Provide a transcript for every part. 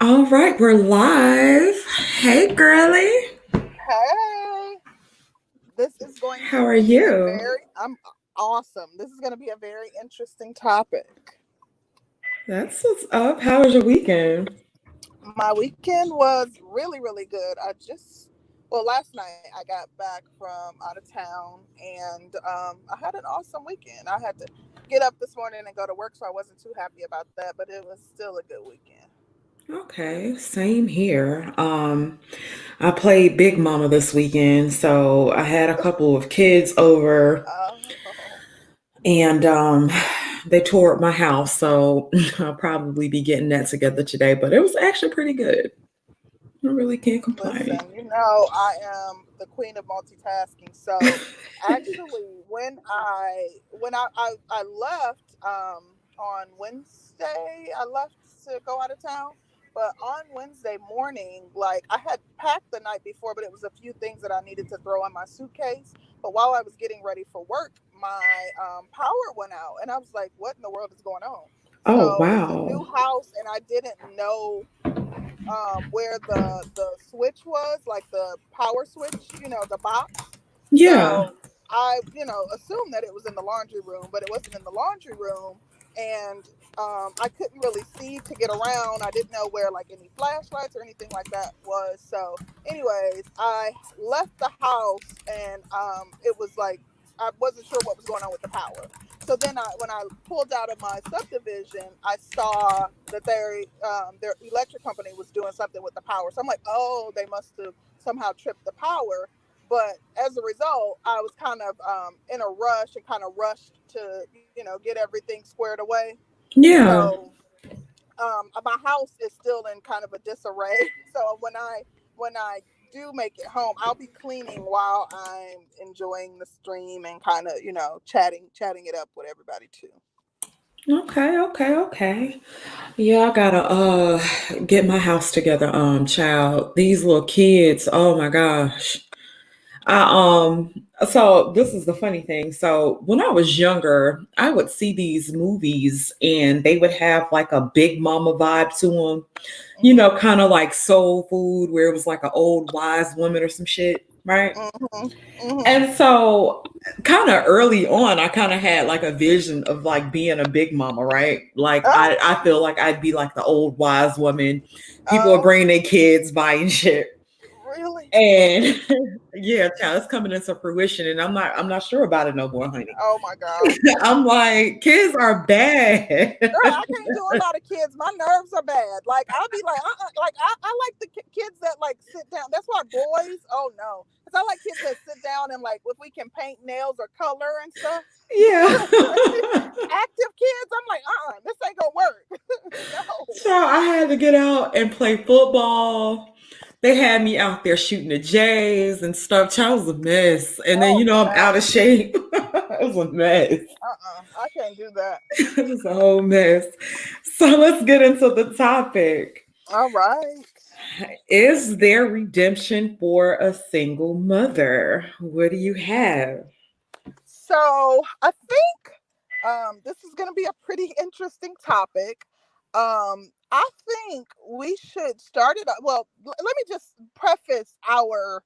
All right, we're live. Hey, girly. Hey, this is going How to are be a you? very, I'm awesome. This is going to be a very interesting topic. That's what's up. How was your weekend? My weekend was really, really good. Last night I got back from out of town and I had an awesome weekend. I had to get up this morning and go to work, so I wasn't too happy about that, but it was still a good weekend. Okay, same here. I played Big Mama this weekend, so I had a couple of kids over Oh, and they tore up my house, so I'll probably be getting that together today, but it was actually pretty good. I really can't complain. listen, I am the queen of multitasking. So actually when I left on Wednesday, I left to go out of town. But on Wednesday morning, like I had packed the night before, but it was a few things that I needed to throw in my suitcase. But while I was getting ready for work, my power went out, and I was like, "What in the world is going on?" Oh, So it's a new wow. house, and I didn't know where the switch was, like the power switch, the box. Yeah. So I, assumed that it was in the laundry room, but it wasn't in the laundry room, and I couldn't really see to get around. I didn't know where like any flashlights or anything like that was. So, anyways, I left the house, and it was like I wasn't sure what was going on with the power. So then, when I pulled out of my subdivision, I saw that their electric company was doing something with the power. So I'm like, oh, they must have somehow tripped the power. But as a result, I was kind of in a rush and kind of rushed to get everything squared away. Yeah. So my house is still in kind of a disarray. So when I do make it home, I'll be cleaning while I'm enjoying the stream and kind of chatting it up with everybody too. Okay, okay, okay. Yeah, I gotta get my house together, child. These little kids, oh my gosh. I so this is the funny thing. So when I was younger, I would see these movies and they would have like a big mama vibe to them. Hmm. Kind of like soul food where it was like an old wise woman or some shit, right? Hmm. Hmm. And so, kind of early on, I kind of had like a vision of like being a big mama, right? Like, I Oh, feel like I'd be like the old wise woman. People would oh, bring their kids by and shit. really? And yeah, child, it's coming into fruition. And I'm not sure about it no more, honey. Oh my gosh. I'm like, kids are bad. Girl, I can't do a lot of kids. My nerves are bad. Like I'll be like, like I like the kids that like sit down. That's why boys. Oh no, because I like kids that sit down and like if we can paint nails or color and stuff. Yeah. Active kids, I'm like, this ain't gonna work. No. So I had to get out and play football. They had me out there shooting the Jays and stuff. Child, it was a mess. And then, Oh I'm out of no. shape. It was a mess. I can't do that. It was a whole mess. So let's get into the topic. All right. Is there redemption for a single mother? What do you have? So I think this is going to be a pretty interesting topic. I think we should start it. Well, let me just preface our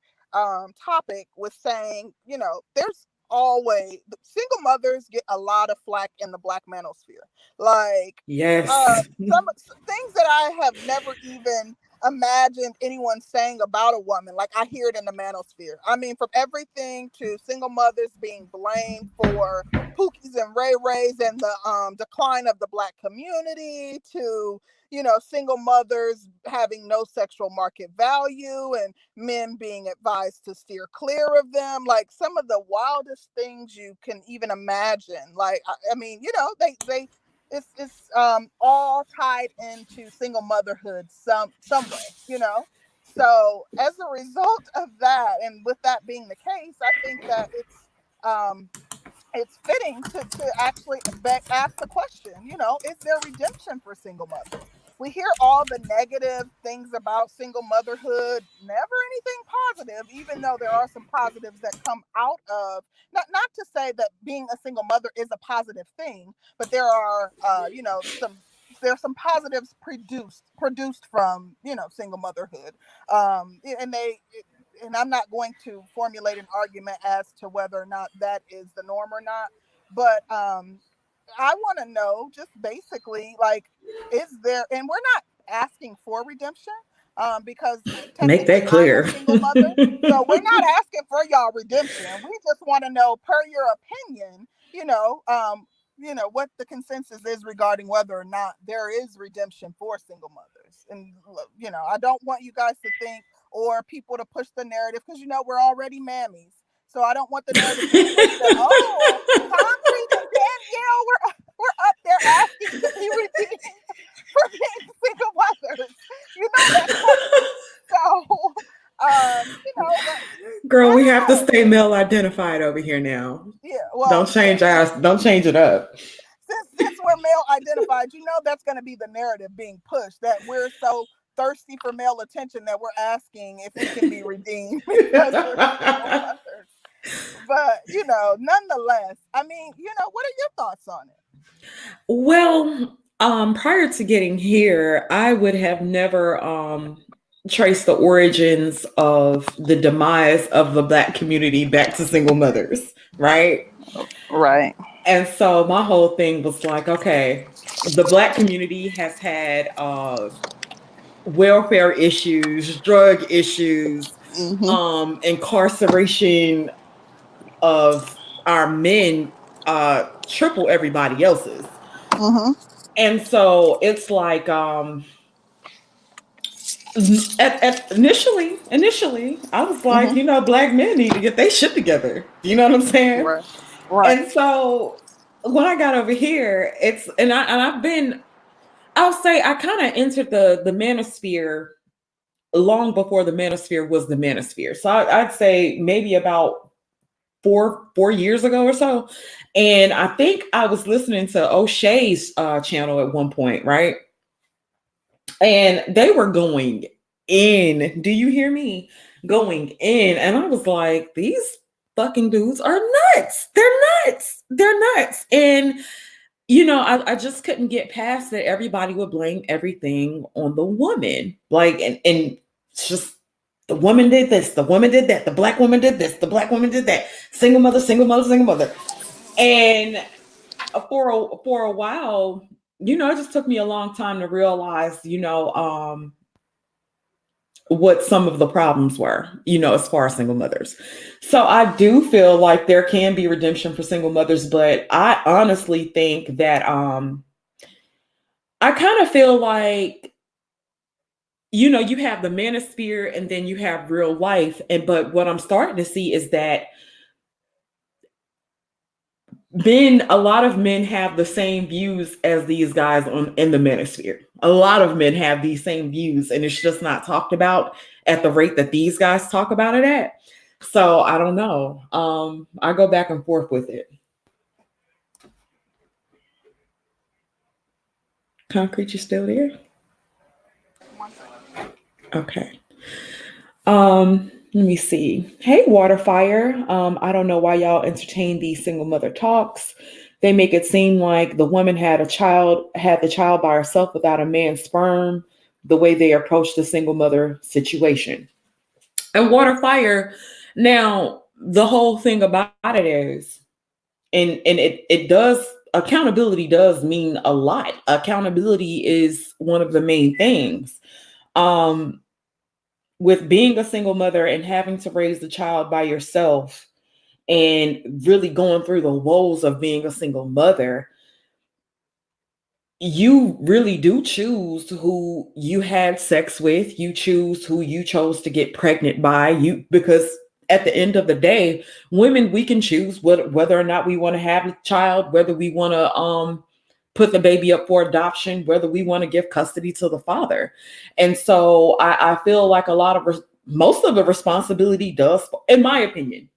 topic with saying, there's always single mothers get a lot of flack in the Black manosphere. Like Yes. some things that I have never even imagined anyone saying about a woman. Like I hear it in the manosphere. I mean, from everything to single mothers being blamed for Pookies and Ray Rays and the decline of the Black community to single mothers having no sexual market value and men being advised to steer clear of them. Like some of the wildest things you can even imagine. Like I mean, they it's all tied into single motherhood some way. So as a result of that, and with that being the case, I think that um it's fitting to actually ask the question, is there redemption for single mothers? We hear all the negative things about single motherhood, never anything positive, even though there are some positives that come out of, not to say that being a single mother is a positive thing, but there are some there's some positives produced from, single motherhood. And I'm not going to formulate an argument as to whether or not that is the norm or not, but I want to know just basically, like, is there, and we're not asking for redemption, because Make technically that I'm a clear. single mother. So we're not asking for y'all redemption. We just want to know, per your opinion, what the consensus is regarding whether or not there is redemption for single mothers. And, I don't want you guys to think, or people to push the narrative, because, we're already mammies. So I don't want the narrative to be pushed that, oh, Concrete and Danielle, we're up there asking to be redeemed for being single mothers. That's coming. So, Girl, I we don't have to know. stay male identified over here now. Yeah, well, Don't change it up. since we're male identified, that's going to be the narrative being pushed, that we're so thirsty for male attention that we're asking if we can be redeemed because we're single mothers. But, nonetheless, I mean, what are your thoughts on it? Well, prior to getting here, I would have never traced the origins of the demise of the Black community back to single mothers, right? Right. And so my whole thing was like, okay, the Black community has had welfare issues, drug issues, Mm-hmm. incarceration of our men triple everybody else's. Mm-hmm. And so it's like initially I was like, Mm-hmm. Black men need to get their shit together. You know what I'm saying? Right. Right. And so when I got over here, it's and I've been, I'll say I kind of entered the manosphere long before the manosphere was the manosphere. So I'd say maybe about 4 years ago or so. And I think I was listening to O'Shea's channel at one point, right? And they were going in. Do you hear me? Going in. And I was like, these fucking dudes are nuts. They're nuts. They're nuts. And, I just couldn't get past that everybody would blame everything on the woman. Like, and it's just the woman did this, the woman did that, the Black woman did this, the Black woman did that. Single mother, single mother, single mother. And for a while, it just took me a long time to realize, what some of the problems were, as far as single mothers. So I do feel like there can be redemption for single mothers, but I honestly think that I kind of feel like, you have the manosphere and then you have real life. But what I'm starting to see is that a lot of men have the same views as these guys in the manosphere. A lot of men have these same views, and it's just not talked about at the rate that these guys talk about it at. So I don't know. I go back and forth with it. Concrete, you still there? 1 second. Okay. Let me see. Hey, Waterfire. I don't know why y'all entertain these single mother talks. They make it seem like the woman had the child by herself without a man's sperm, the way they approach the single mother situation. And Waterfire, now the whole thing about it is, and it does, accountability does mean a lot. Accountability is one of the main things. Um, with being a single mother and having to raise the child by yourself and really going through the woes of being a single mother, you really do choose who you had sex with. You choose who you chose to get pregnant by. Because at the end of the day, women, we can choose whether or not we want to have a child, whether we want to put the baby up for adoption, whether we want to give custody to the father. And so I feel like most of the responsibility does, in my opinion,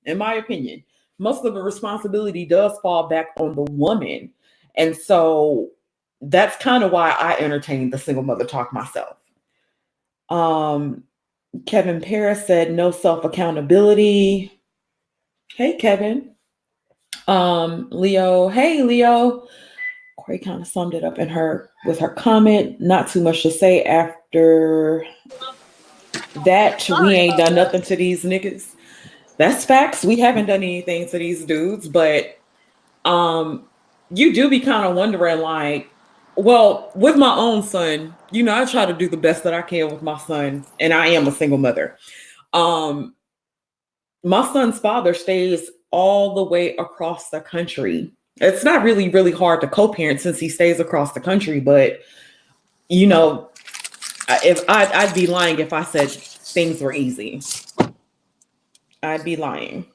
most of the responsibility does fall back on the woman. And so that's kind of why I entertain the single mother talk myself. Um, Kevin Paris said no self accountability. Hey, Kevin. Leo. Hey, Leo. Corey kind of summed it up in her with her comment. Not too much to say after that. We Sorry ain't about done that. nothing to these niggas. That's facts. We haven't done anything to these dudes, but um, you do be kind of wondering, like, well, with my own son, I try to do the best that I can with my son, and I am a single mother. Um, my son's father stays all the way across the country. It's not really, really hard to co-parent since he stays across the country, but you know, if I'd be lying if I said things were easy. I'd be lying.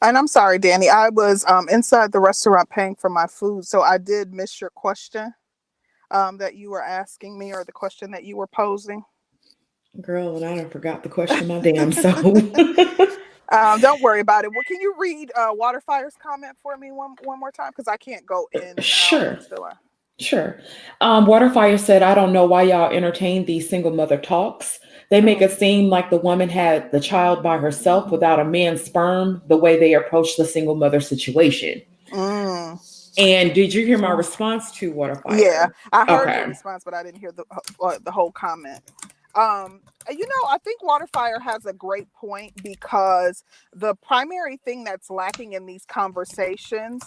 And I'm sorry, Danny. I was inside the restaurant paying for my food, so I did miss your question that you were asking me, or the question that you were posing. Girl, and I done forgot the question my damn self. Don't worry about it. Well, can you read Waterfire's comment for me one more time? Because I can't go in and out Sure. until I. Sure. Waterfire said, I don't know why y'all entertain these single mother talks. They make Mhm. it seem like the woman had the child by herself without a man's sperm, the way they approach the single mother situation. Mm. And did you hear my response to Yeah, Waterfire? I heard your Okay. response, but I didn't hear the whole comment. I think Waterfire has a great point, because the primary thing that's lacking in these conversations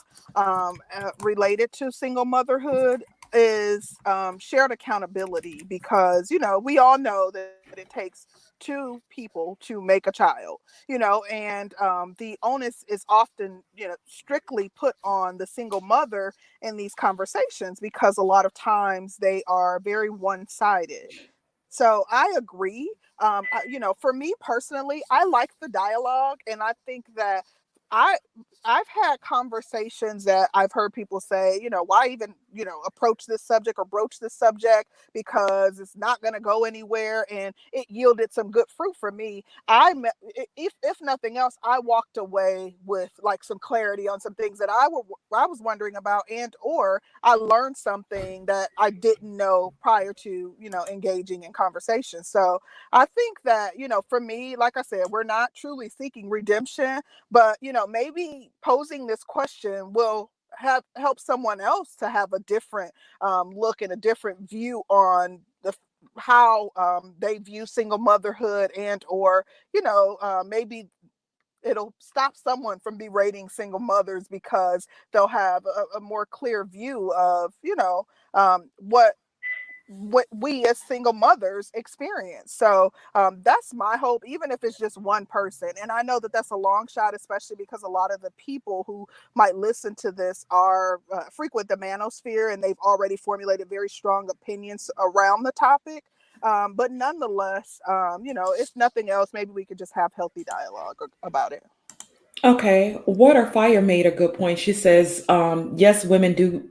related to single motherhood is shared accountability, because we all know that it takes two people to make a child, and the onus is often strictly put on the single mother in these conversations, because a lot of times they are very one-sided. So I agree. For me personally, I like the dialogue, and I think that I I've had conversations that I've heard people say, why even approach this subject or broach this subject, because it's not going to go anywhere, and it yielded some good fruit for me. If nothing else, I walked away with like some clarity on some things that I was wondering about, and or I learned something that I didn't know prior to engaging in conversation. So I think that for me, like I said, we're not truly seeking redemption, but maybe posing this question will have help someone else to have a different look and a different view on how they view single motherhood, and or maybe it'll stop someone from berating single mothers, because they'll have a more clear view of what we as single mothers experience. So that's my hope, even if it's just one person. And I know that that's a long shot, especially because a lot of the people who might listen to this are frequent the manosphere, and they've already formulated very strong opinions around the topic. But nonetheless, if nothing else, maybe we could just have healthy dialogue about it. Okay. Waterfire made a good point. She says, yes, women do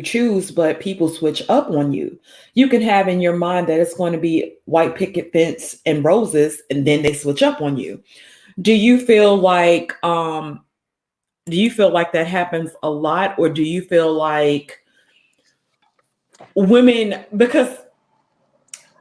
choose, but people switch up on you. You can have in your mind that it's going to be white picket fence and roses, and then they switch up on you. Do you feel like that happens a lot, or do you feel like women, because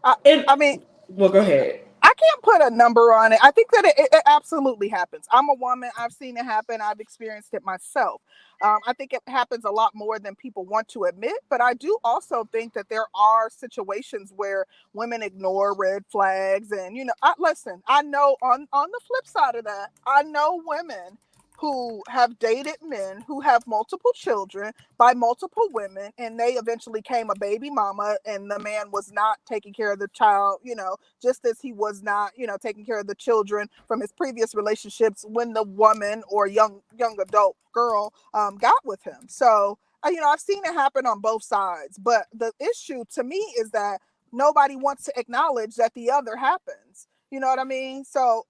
I, it, I mean, well, go ahead. I can't put a number on it. I think that it absolutely happens. I'm a woman. I've seen it happen. I've experienced it myself. I think it happens a lot more than people want to admit. But I do also think that there are situations where women ignore red flags. And listen. I know on the flip side of that, I know women who have dated men who have multiple children by multiple women, and they eventually came a baby mama, and the man was not taking care of the child, just as he was not, taking care of the children from his previous relationships when the woman or young adult girl got with him. So, I've seen it happen on both sides. But the issue to me is that nobody wants to acknowledge that the other happens. You know what I mean? So,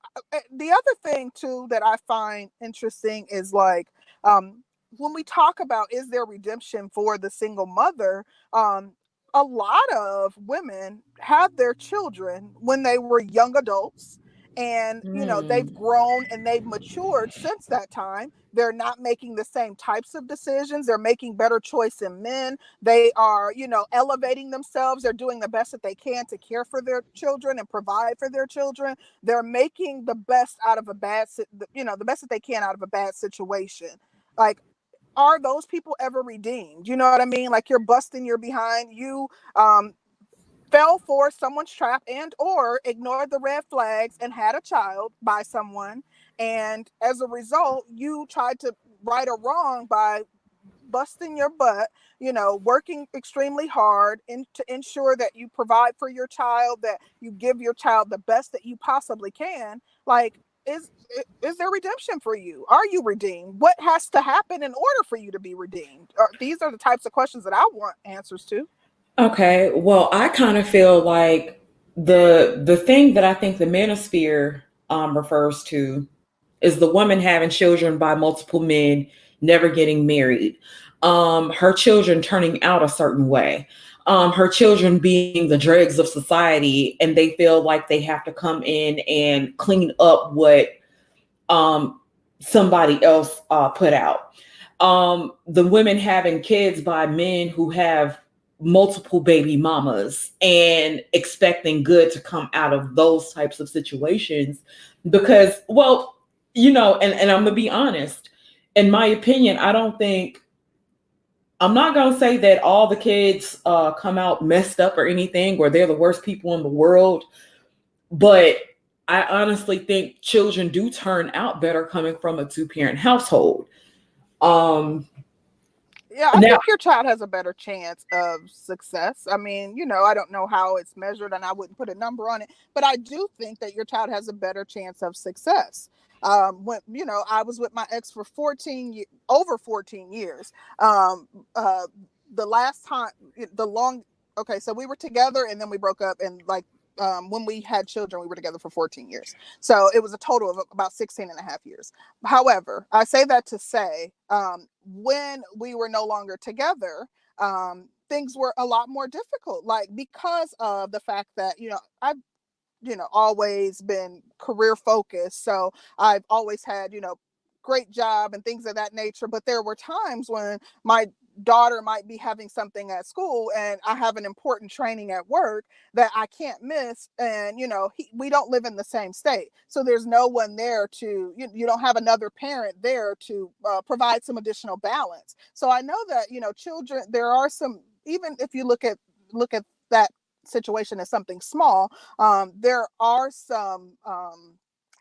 the other thing too that I find interesting is like, when we talk about is there redemption for the single mother, a lot of women have their children when they were young adults, and they've Mm. grown and they've matured since that time. They're not making the same types of decisions. They're making better choice in men. They are elevating themselves. They're doing the best that they can to care for their children and provide for their children. They're making the best out of the best that they can out of a bad situation. Like, are those people ever redeemed? You know what I mean? Like, you're busting your behind. You fell for someone's trap and or ignored the red flags and had a child by someone, and as a result you tried to right a wrong by busting your butt, working extremely hard to ensure that you provide for your child, that you give your child the best that you possibly can. Like, is is there redemption for you? Are you redeemed? What has to happen in order for you to be redeemed? These are the types of questions that I want answers to. Okay, well, I kind of feel like the thing that I think the manosphere refers to is the woman having children by multiple men, never getting married, her children turning out a certain way, her children being the dregs of society, and they feel like they have to come in and clean up what um, somebody else put out. The women having kids by men who have multiple baby mamas and expecting good to come out of those types of situations because, well, and I'm gonna be honest, in my opinion, I'm not gonna say that all the kids come out messed up or anything, or they're the worst people in the world, but I honestly think children do turn out better coming from a two-parent household. Um, Yeah, I Now, think your child has a better chance of success. I mean, I don't know how it's measured and I wouldn't put a number on it, but I do think that your child has a better chance of success. When, I was with my ex for over 14 years. Uh, the last time, the long, okay, so we were together and then we broke up, and like, when we had children, we were together for 14 years. So it was a total of about 16 and a half years. However, I say that to say, when we were no longer together, things were a lot more difficult, like, because of the fact that, I've, always been career focused. So I've always had, great job and things of that nature. But there were times when my daughter might be having something at school and I have an important training at work that I can't miss. And, we don't live in the same state. So there's no one there to, you don't have another parent there to provide some additional balance. So I know that, children, there are some, even if you look at that situation as something small, there are some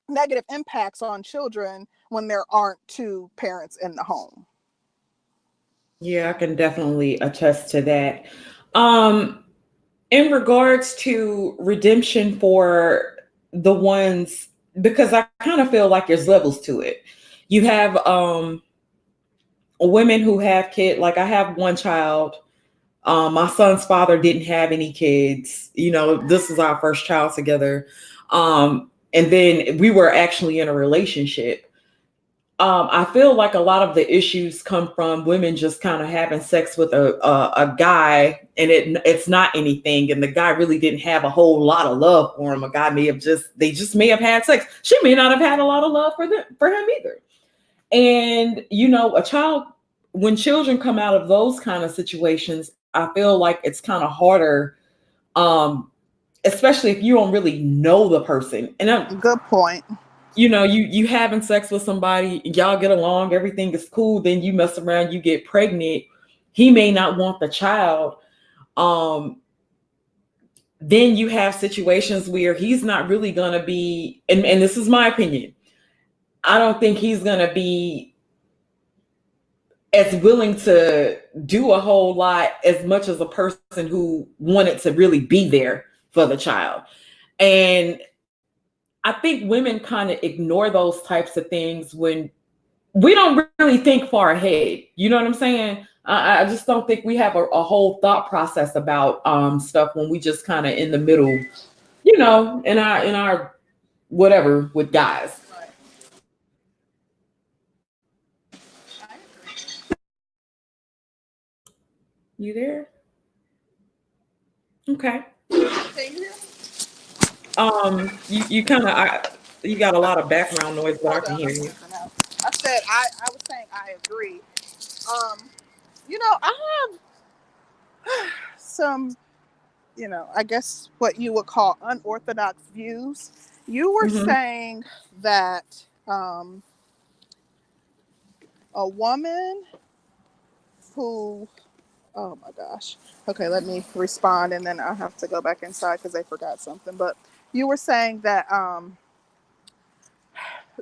negative impacts on children when there aren't two parents in the home. yeah, I can definitely attest to that. Um, in regards to redemption for the ones, because I kind of feel like there's levels to it. You have women who have kids, like I have one child. My son's father didn't have any kids. This is our first child together. And then we were actually in a relationship. I feel like a lot of the issues come from women just kind of having sex with a guy, and it's not anything, and the guy really didn't have a whole lot of love for him. A guy they just may have had sex. She may not have had a lot of love for him either. And a child, when children come out of those kind of situations, I feel like it's kind of harder, um, especially if you don't really know the person. And Good point. you having sex with somebody, y'all get along, everything is cool, then you mess around, you get pregnant, he may not want the child. um then you have situations where he's not really gonna be, and this is my opinion, I don't think he's gonna be as willing to do a whole lot as much as a person who wanted to really be there for the child. And I think women kind of ignore those types of things when we don't really think far ahead. You know what I'm saying? I just don't think we have a whole thought process about stuff when we just kind of in the middle, in our whatever with guys. Right. I agree. You there? Okay. Same here. You kind of you got a lot of background noise, but I Hold can on, hear I'm you. stepping out. I said I was saying I agree. I have some, I guess what you would call unorthodox views. You were Hmm. saying that a woman who, oh my gosh. Okay, let me respond and then I have to go back inside because they forgot something. But you were saying that,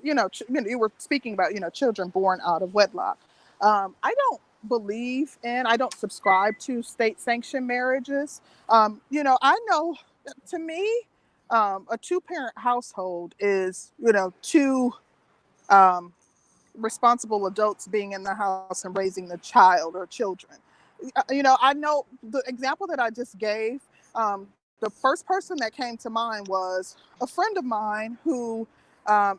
you were speaking about, children born out of wedlock. I don't believe in, I don't subscribe to state sanctioned marriages. I know, to me, a two-parent household is, two um, responsible adults being in the house and raising the child or children. I know the example that I just gave. The first person that came to mind was a friend of mine who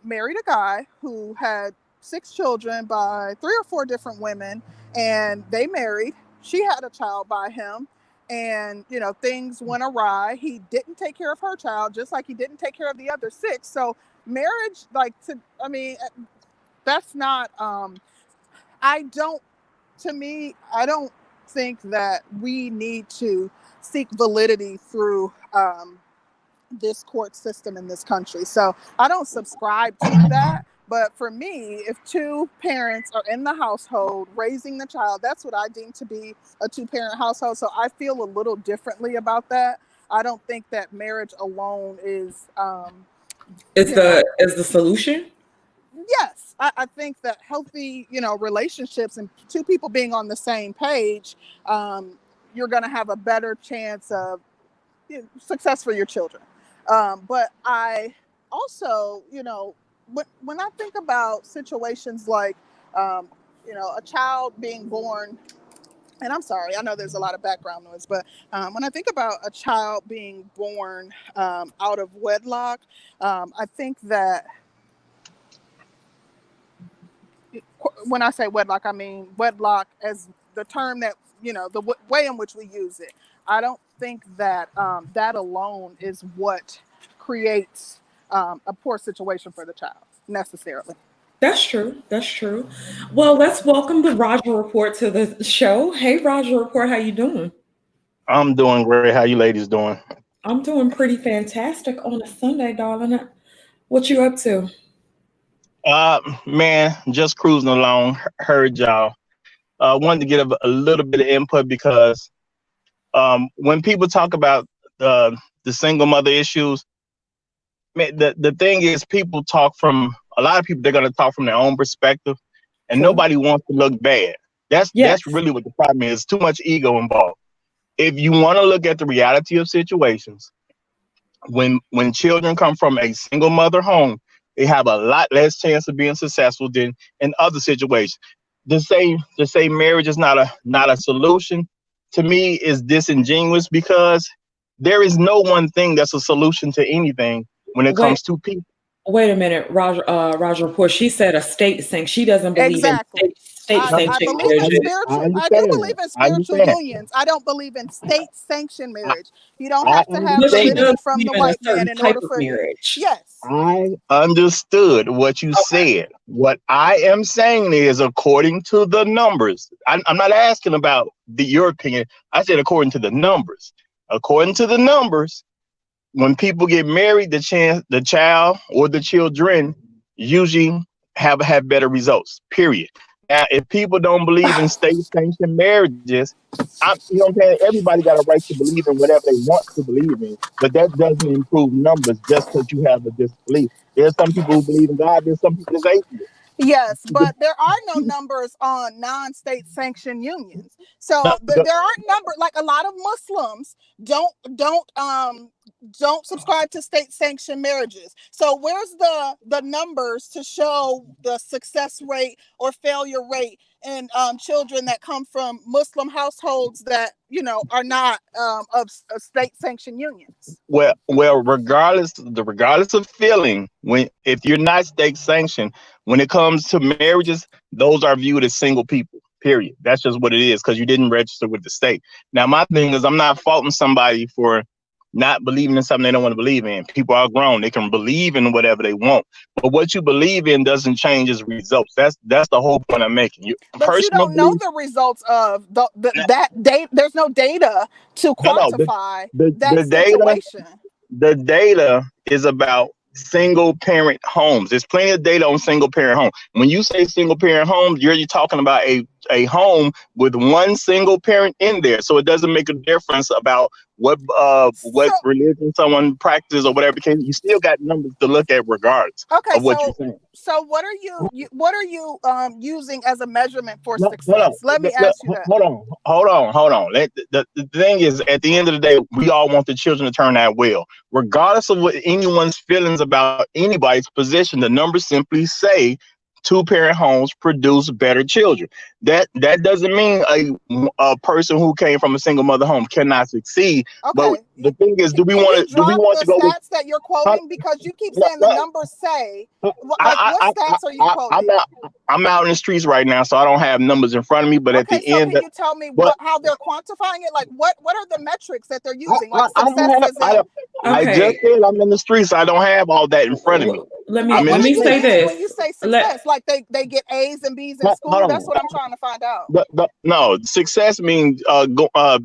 married a guy who had 6 children by 3 or 4 different women, and they married. She had a child by him, and things went awry. He didn't take care of her child, just like he didn't take care of the other 6. So marriage, that's not. I don't. To me, I don't think that we need to seek validity through this court system in this country. So I don't subscribe to that. But for me, if 2 parents are in the household raising the child, that's what I deem to be a 2-parent household. So I feel a little differently about that. I don't think that marriage alone is, Is you know, the solution? yes, I think that healthy, relationships and 2 people being on the same page, you're going to have a better chance of success for your children. But I also, when I think about situations like, a child being born, and I'm sorry, I know there's a lot of background noise, but when I think about a child being born out of wedlock, I think that when I say wedlock, I mean wedlock as the term that, the way in which we use it. I don't think that that alone is what creates a poor situation for the child necessarily. That's true. That's true. Well, let's welcome the Roger Report to the show. Hey, Roger Report, how you doing? I'm doing great. How you ladies doing? I'm doing pretty fantastic on a Sunday, darling. What you up to? Man, just cruising along. Heard y'all. Wanted to get a little bit of input because when people talk about the single mother issues, man, the thing is, people talk from a lot of people. They're gonna talk from their own perspective, and True. nobody wants to look bad. That's Yes. really what the problem is. Too much ego involved. If you want to look at the reality of situations, when children come from a single mother home, they have a lot less chance of being successful than in other situations. To say marriage is not a solution to me is disingenuous because there is no one thing that's a solution to anything when it Wait. comes to people. Wait a minute, Roger. Roger Report. She said a state saying she doesn't believe in Exactly. state No, I sanctioned believe in marriages. I spiritual. I do understand. believe in I spiritual understand. unions. I don't believe in state sanctioned I, marriage. You don't I have to have But she understand. does validity from believe the in a white man certain in type order of for you. marriage. Yes. I understood what you Okay. said. What I am saying is, according to the numbers, I'm not asking about your opinion. I said according to the numbers. According to the numbers, when people get married, the child or the children usually have better results. Period. Now, if people don't believe in state sanctioned marriages, you know what I'm saying? Everybody got a right to believe in whatever they want to believe in, but that doesn't improve numbers just because you have a disbelief. There's some people who believe in God. There's some people that's Yes, atheist. but there are no numbers on non-state sanctioned unions. No, So there aren't numbers. Like a lot of Muslims don't subscribe to state sanctioned marriages. So where's the numbers to show the success rate or failure rate in children that come from Muslim households that are not of state sanctioned unions? regardless of feeling, when if you're not state sanctioned, when it comes to marriages, those are viewed as single people. Period. That's just what it is because you didn't register with the state. Now, my thing is, I'm not faulting somebody for not believing in something they don't want to believe in. People are grown; they can believe in whatever they want. But what you believe in doesn't change as results. That's the whole point I'm making. Your But you personal don't know belief. the results of that date. There's no data to No, no. The quantify the, that the data situation. the data is about single parent homes. There's plenty of data on single parent homes. When you say single parent homes, you're talking about a a home with one single parent in there. So it doesn't make a difference about what So religion someone practices or whatever the case. You still got numbers to look at regardless okay, of what you're saying. so what are you using as a measurement for No, hold on. success? Let me ask you that. Hold on. The thing is, at the end of the day, we all want the children to turn out well. Regardless of what anyone's feelings about anybody's position, the numbers simply say two-parent homes produce better children. That doesn't mean a person who came from a single mother home cannot succeed. But Okay, the thing is, do we can you want drop to the go with? stats that you're quoting, because you keep No, saying the no, numbers say, like I, what I, I, stats are you I'm quoting? out in the streets right now, so I don't have numbers in front of me. But at Okay, the so end, can you tell me but how they're quantifying it? Like what are the metrics that they're I, using? I, Like I don't success have. is in I just Okay. said I'm in the streets. So I don't have all that in front of me. Let me I'm in let what the do me you say streets. mean this. when you say Let success? Like they get A's and B's in Hold school? That's on. what I'm trying to find out. No, success means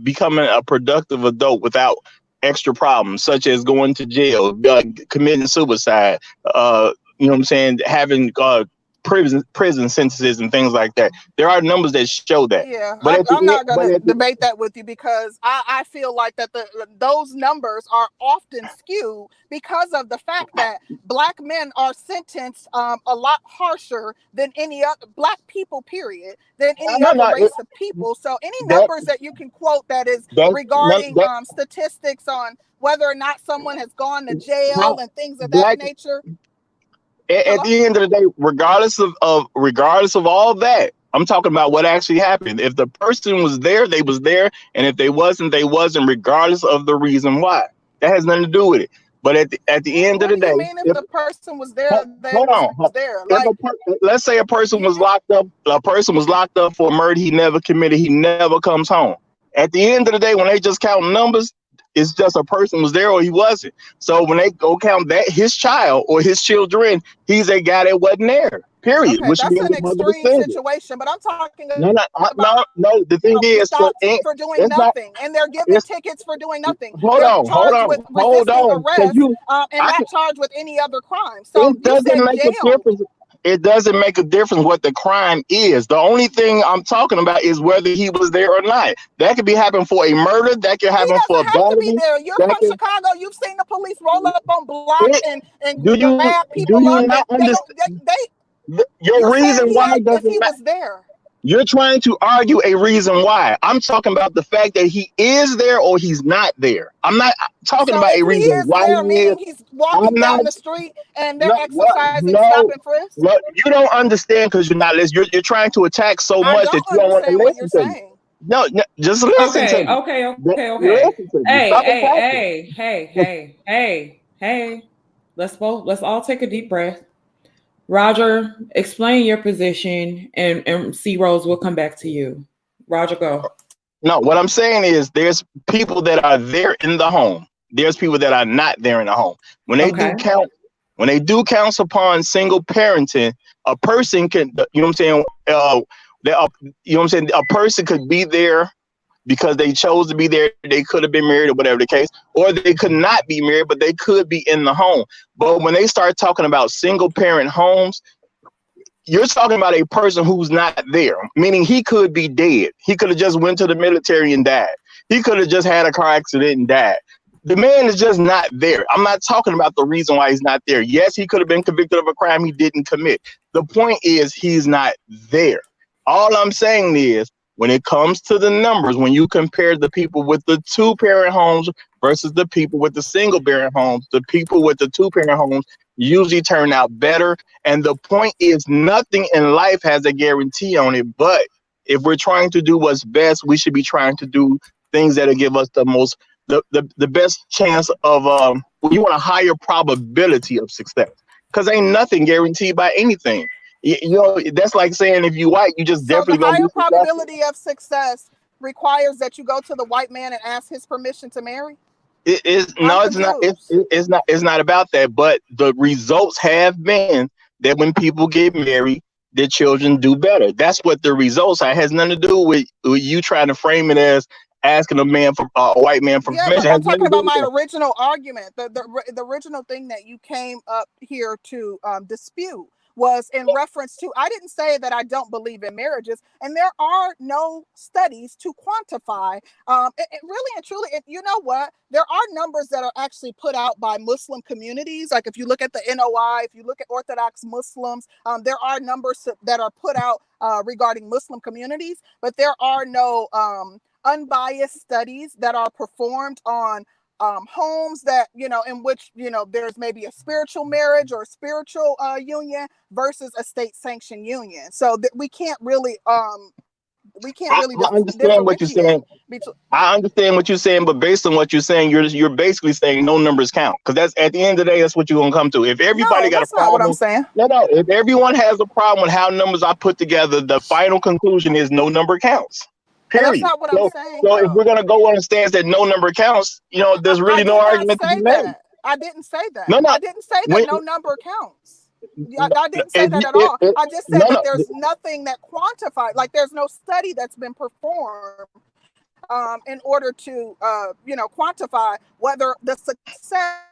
becoming a productive adult without extra problems, such as going to jail, committing suicide. You know what I'm saying? Having prison sentences and things like that. There are numbers that show that. Yeah, But at the I'm end, not gonna debate that with you, because I feel like that those numbers are often skewed because of the fact that black men are sentenced a lot harsher than any other black people, period, than any no, other no, race of people. So any that numbers that you can quote that is no, regarding statistics on whether or not someone has gone to jail how and things of that black nature. at Hello? the end of the day, regardless of all that, I'm talking about what actually happened. If the person was there, they was there, and if they wasn't, they wasn't, regardless of the reason why. That has nothing to do with it. But at the end of What the do you day, mean if the person was there, they hold was on, there? if Like let's say a person was locked up for a murder he never committed, he never comes home. At the end of the day, when they just count numbers, it's just a person was there or he wasn't. So when they go count that his child or his children, he's a guy that wasn't there. Period. okay, Which that's means an the mother was extreme single. situation, but I'm talking No, no, about no. The thing is, stopped for doing it's not. nothing, and they're given It's tickets for doing nothing. hold They're on, hold charged with on, hold resisting on, because arrest and I not can. charged with any other crime. So It you doesn't said make a jailed. difference. It doesn't make a difference what the crime is. The only thing I'm talking about is whether he was there or not. That could be happening for a murder. That could He happen for a doesn't have to be battery. there. You're That from could. Chicago. You've seen the police roll up on blocks It, and do you grab do people you up, and not they don't. understand? They Your you're saying reason he why had if doesn't he matter. was there. You're trying to argue a reason why. I'm talking about the fact that he is there or he's not there. I'm not talking So about if a he reason is why there, he is. meaning he's walking I'm not. down the street and they're No, what? exercising stop No, and frisk. what? You don't understand because you're not listening. You're trying to attack so I much that don't you don't want to understand what you're listen to me. saying. No, no, just listen to okay, me. okay, okay, okay. Listen to me. Hey, Stop hey, attacking. hey, hey, hey, hey, hey. Let's all take a deep breath. Roger, explain your position, and C Rose will come back to you. Roger, go. No, what I'm saying is there's people that are there in the home. There's people that are not there in the home. When they Okay. do count, when they do counts upon single parenting, a person can, you know what I'm saying? You know what I'm saying? A person could be there because they chose to be there. They could have been married or whatever the case, or they could not be married, but they could be in the home. But when they start talking about single parent homes, you're talking about a person who's not there, meaning he could be dead. He could have just went to the military and died. He could have just had a car accident and died. The man is just not there. I'm not talking about the reason why he's not there. Yes, he could have been convicted of a crime he didn't commit. The point is he's not there. All I'm saying is when it comes to the numbers, when you compare the people with the two-parent homes versus the people with the single-parent homes, the people with the two-parent homes usually turn out better. And the point is, nothing in life has a guarantee on it. But if we're trying to do what's best, we should be trying to do things that'll give us the best chance of you want a higher probability of success. Because ain't nothing guaranteed by anything. You know, that's like saying if you white, you just So the definitely gonna higher be successful. probability of success requires that you go to the white man and ask his permission to marry. It is I'm no, it's not. confused. It's not about that. But the results have been that when people get married, their children do better. That's what the results are. It has nothing to do with you trying to frame it as asking a man for a white man for Yeah, permission. but It I'm has nothing talking to do about with my that. original argument, the original thing that you came up here to dispute was in reference to, I didn't say that I don't believe in marriages, and there are no studies to quantify. Really and truly, you know what? There are numbers that are actually put out by Muslim communities. Like if you look at the NOI, if you look at Orthodox Muslims, there are numbers that are put out regarding Muslim communities, but there are no unbiased studies that are performed on homes that, in which, there's maybe a spiritual marriage or a spiritual union versus a state sanctioned union. So we can't really I understand what you're differentiate saying. I understand what you're saying, but based on what you're saying, you're basically saying no numbers count, because that's at the end of the day, that's what you're gonna come to. If everybody No, got a that's not what I'm problem, saying. no. If everyone has a problem with how numbers are put together, the final conclusion is no number counts. And that's Period. not what I'm saying, So if though. we're gonna go on a stance that no number counts, there's I really no did not argument to be say made. that. I didn't say that. No. I didn't say that When, no number counts. I didn't say if that you, at all. I just said that no. there's nothing that quantified, like there's no study that's been performed in order to, quantify whether the success.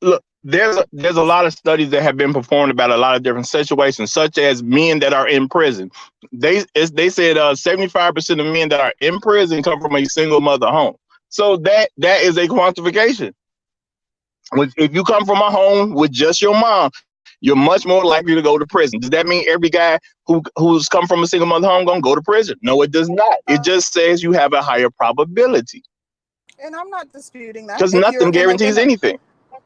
Look, there's a lot of studies that have been performed about a lot of different situations, such as men that are in prison. They said 75% of men that are in prison come from a single mother home. So that is a quantification. If you come from a home with just your mom, you're much more likely to go to prison. Does that mean every guy who's come from a single mother home gonna go to prison? No, it does not. It just says you have a higher probability. And I'm not disputing that. Because nothing guarantees anything.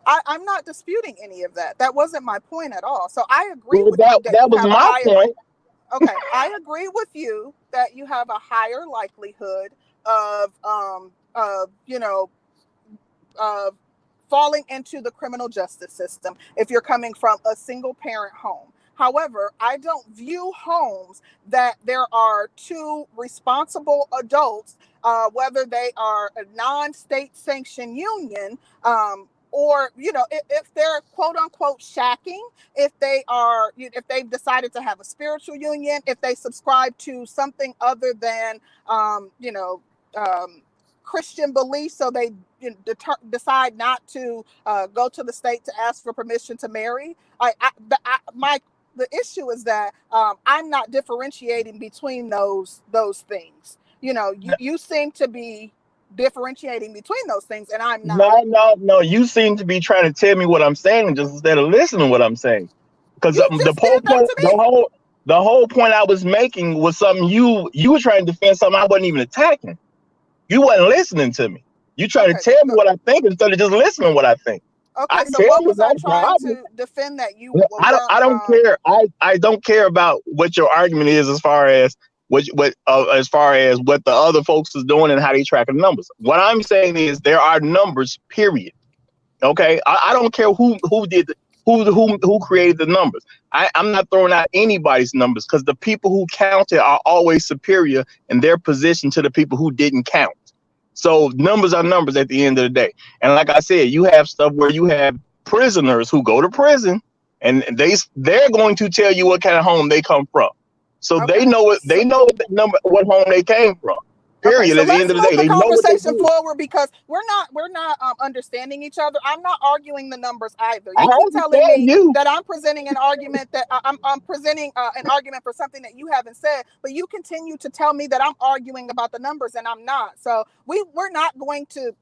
I'm not disputing any of that. That wasn't my point at all. So I agree with that. you That was my point. Okay, I agree with you that you have a higher likelihood of falling into the criminal justice system if you're coming from a single parent home. However, I don't view homes that there are two responsible adults, whether they are a non-state sanctioned union, or if they're quote unquote shacking, if they've decided to have a spiritual union, if they subscribe to something other than Christian beliefs, so they decide not to go to the state to ask for permission to marry. The issue is that I'm not differentiating between those things. You seem to be differentiating between those things, and I'm not. No. You seem to be trying to tell me what I'm saying just instead of listening to what I'm saying. Because the whole point I was making was something you were trying to defend, something I wasn't even attacking. You wasn't listening to me. You trying to tell me what I think instead of just listening to what I think. Okay, so what was I trying to defend that you? I don't care. I don't care about what your argument is as far as what the other folks is doing and how they track the numbers. What I'm saying is there are numbers. Period. Okay, I don't care who created the numbers. I'm not throwing out anybody's numbers, because the people who counted are always superior in their position to the people who didn't count. So numbers are numbers at the end of the day. And like I said, you have stuff where you have prisoners who go to prison, and they're going to tell you what kind of home they come from. So they know what home they came from. Period. So at the end of the day, let's move the conversation forward, because we're not understanding each other. I'm not arguing the numbers either. You keep telling me that I'm presenting an argument, that I'm presenting an argument for something that you haven't said, but you continue to tell me that I'm arguing about the numbers, and I'm not. So we're not going to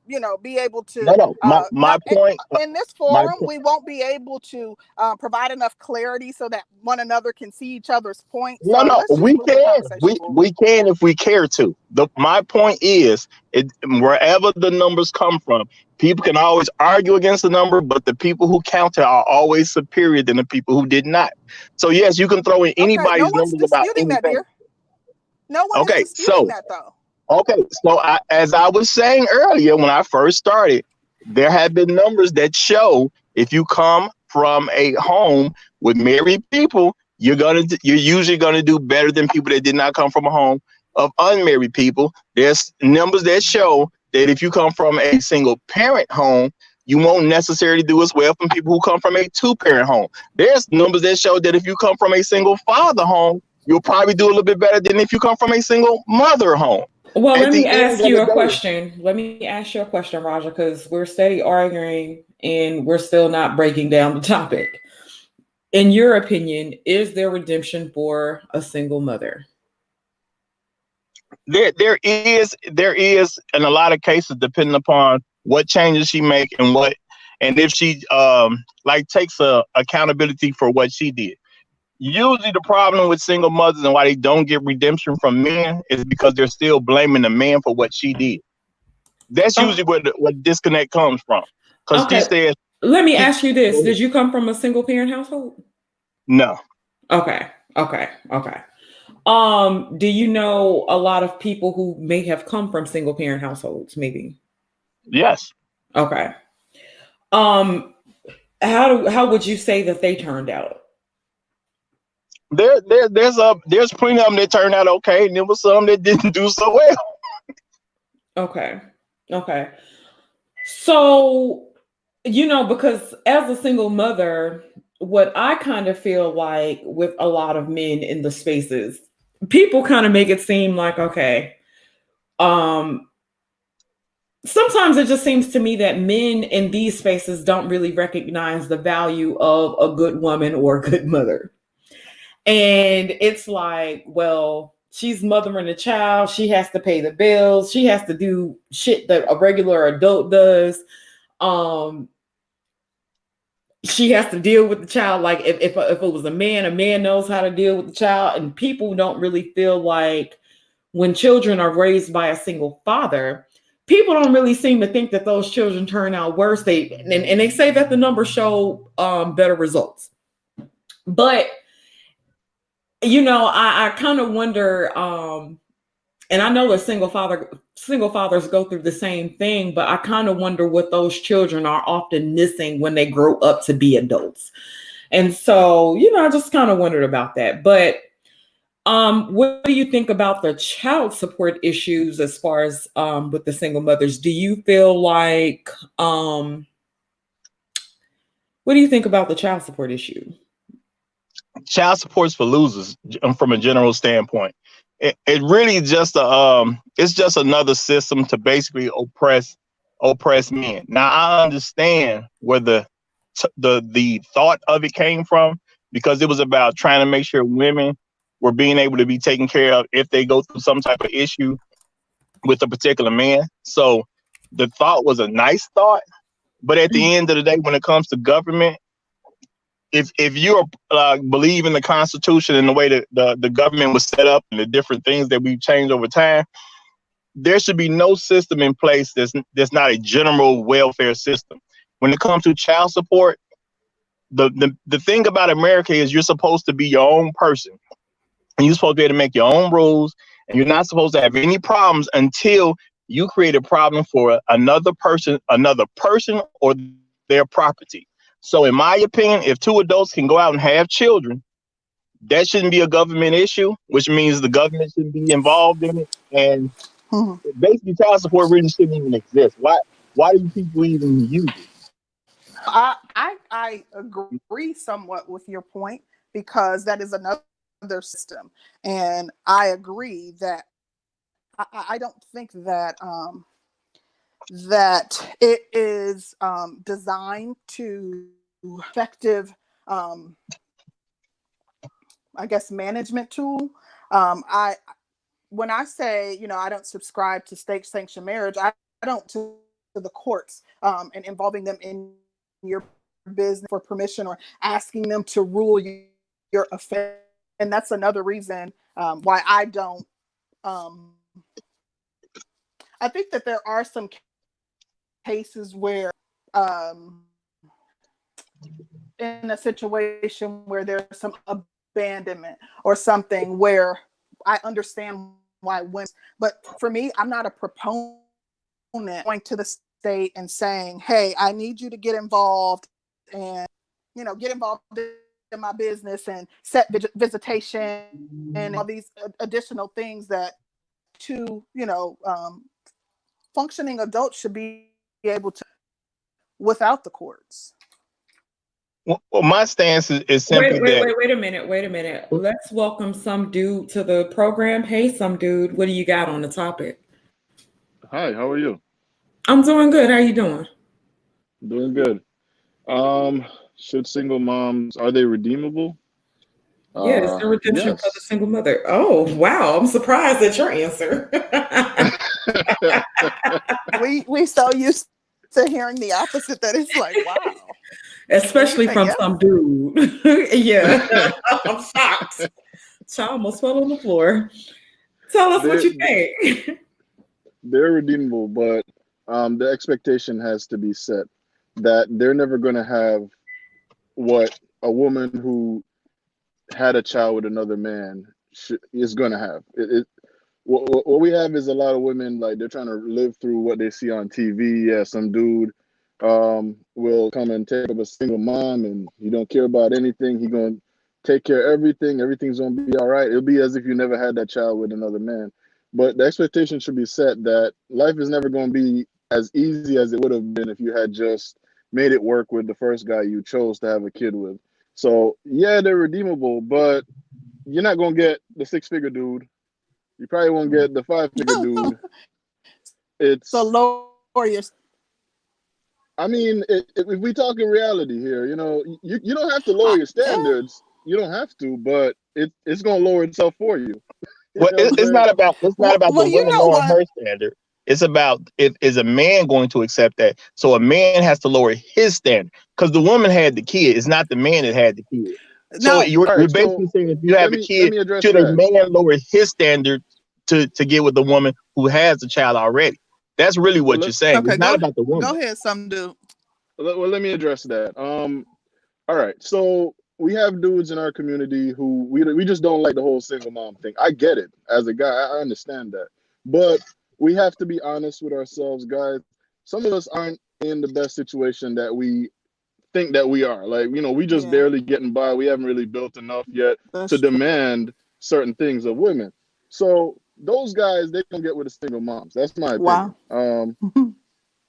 be able to. My point in this forum, we won't be able to provide enough clarity so that one another can see each other's points. We can if we care to. My point is, wherever the numbers come from, people can always argue against the number, but the people who counted are always superior than the people who did not. So yes, you can throw in anybody's numbers about anything. No one is disputing that, though. Okay, so as I was saying earlier, when I first started, there have been numbers that show if you come from a home with married people, you're usually gonna do better than people that did not come from a home of unmarried people. There's numbers that show that if you come from a single parent home, you won't necessarily do as well from people who come from a two-parent home. There's numbers that show that if you come from a single father home, you'll probably do a little bit better than if you come from a single mother home. Well, let me ask you a question. Let me ask you a question, Raja, because we're steady arguing and we're still not breaking down the topic. in your opinion, is there redemption for a single mother? There is in a lot of cases, depending upon what changes she make and if she like takes accountability for what she did. Usually the problem with single mothers and why they don't get redemption from men is because they're still blaming the man for what she did. That's Oh, usually where what disconnect comes from. Because she okay. says Let me she ask you this. Did you come from a single parent household? no. Okay. Okay. Okay. Do you know a lot of people who may have come from single parent households, maybe? Yes. Okay. Um, how would you say that they turned out? There's plenty of them that turned out okay, and there was some that didn't do so well. Okay. Okay. So, because as a single mother, what I kind of feel like with a lot of men in the spaces, people kind of make it seem like, okay, um, sometimes it just seems to me that men in these spaces don't really recognize the value of a good woman or a good mother. And it's like, well, she's mothering a child. She has to pay the bills. She has to do shit that a regular adult does. Um, she has to deal with the child. Like if it was a man knows how to deal with the child. And people don't really feel like when children are raised by a single father, people don't really seem to think that those children turn out worse. And they say that the numbers show better results. But I kind of wonder, and I know that single fathers go through the same thing, but I kind of wonder what those children are often missing when they grow up to be adults. And so, I just kind of wondered about that. But what do you think about the child support issues as far as with the single mothers? Do you feel like what do you think about the child support issue? Child support's for losers from a general standpoint. It really just it's just another system to basically oppress men. Now I understand where the thought of it came from, because it was about trying to make sure women were being able to be taken care of if they go through some type of issue with a particular man. So the thought was a nice thought, but at the end of the day, when it comes to government, if you believe in the Constitution and the way that the government was set up and the different things that we've changed over time, there should be no system in place that's not a general welfare system. When it comes to child support, the thing about America is you're supposed to be your own person, and you're supposed to be able to make your own rules, and you're not supposed to have any problems until you create a problem for another person or their property. So in my opinion, if two adults can go out and have children, that shouldn't be a government issue, which means the government shouldn't be involved in it. And basically child support really shouldn't even exist. Why do people even use it? I agree somewhat with your point, because that is another system, and I agree that I don't think that that it is designed to effective, I guess, management tool. I When I say, I don't subscribe to state sanctioned marriage, I don't to the courts and involving them in your business for permission or asking them to rule your affair. And that's another reason why I don't. I think that there are some cases where, in a situation where there's some abandonment or something, where I understand why women, but for me, I'm not a proponent going to the state and saying, hey, I need you to get involved and, get involved in my business and set visitation and all these additional things that functioning adults should be able to without the courts. Well, my stance is simply that. Wait a minute. Let's welcome some dude to the program. Hey, some dude, what do you got on the topic? Hi, how are you? I'm doing good. How you doing? Doing good. Should single moms, are they redeemable? Yeah, is there redemption for the Yes. single mother? Oh, wow. I'm surprised at your answer. We so used to hearing the opposite that it's like, wow. So you Especially say from yes? some dude. Yeah, I'm shocked. Child almost fell on the floor. Tell us what they're you think. they're redeemable, but the expectation has to be set that they're never going to have what a woman who had a child with another man is going to have. What we have is a lot of women, like, they're trying to live through what they see on TV. Yeah, some dude will come and take up a single mom, and he don't care about anything. He gonna take care of everything. Everything's gonna be all right. It'll be as if you never had that child with another man. But the expectation should be set that life is never gonna be as easy as it would have been if you had just made it work with the first guy you chose to have a kid with. So yeah, they're redeemable, but you're not gonna get the six-figure dude. You probably won't get the five-figure dude. So It's, lower your I mean, if we talk in reality here, you don't have to lower uh, your yeah. standards. You don't have to, but it's gonna lower itself for you. You Well, know what I'm it's saying? not about the Well, you woman know lowering what? her standard. It's about, it is a man going to accept that. So a man has to lower his standard because the woman had the kid. It's not the man that had the kid. So No, All you're right, so basically saying if you let have a me let kid, me address should a that. man lower his standard to get with the woman who has a child already? That's really Well, what you're saying. It's okay, not about the woman. go ahead, some dude. let me address that. All right, so we have dudes in our community who we just don't like the whole single mom thing. I get it. As a guy, I understand that, but we have to be honest with ourselves, guys. Some of us aren't in the best situation that we think that we are. Like, we just Yeah, barely getting by. We haven't really built enough yet to that's true. demand certain things of women. So those guys, they don't get with the single moms. That's my opinion. Wow.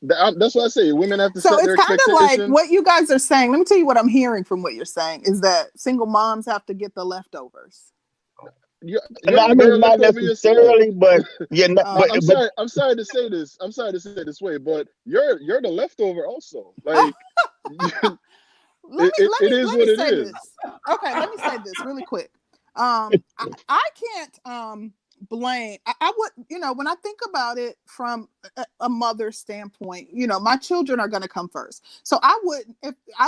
That's why I say women have to So set it's their kind of like expectation. what you guys are saying. Let me tell you what I'm hearing from what you're saying is that single moms have to get the leftovers. And I You're a mean, not leftover yourself. necessarily, but yeah, Um, I'm but sorry. I'm sorry to say this. I'm sorry to say it this way, but you're the leftover also. Like, it, it is let me what it say is. this. Okay, let me say this really quick. I can't blame. I would, when I think about it from a mother's standpoint, my children are going to come first. So I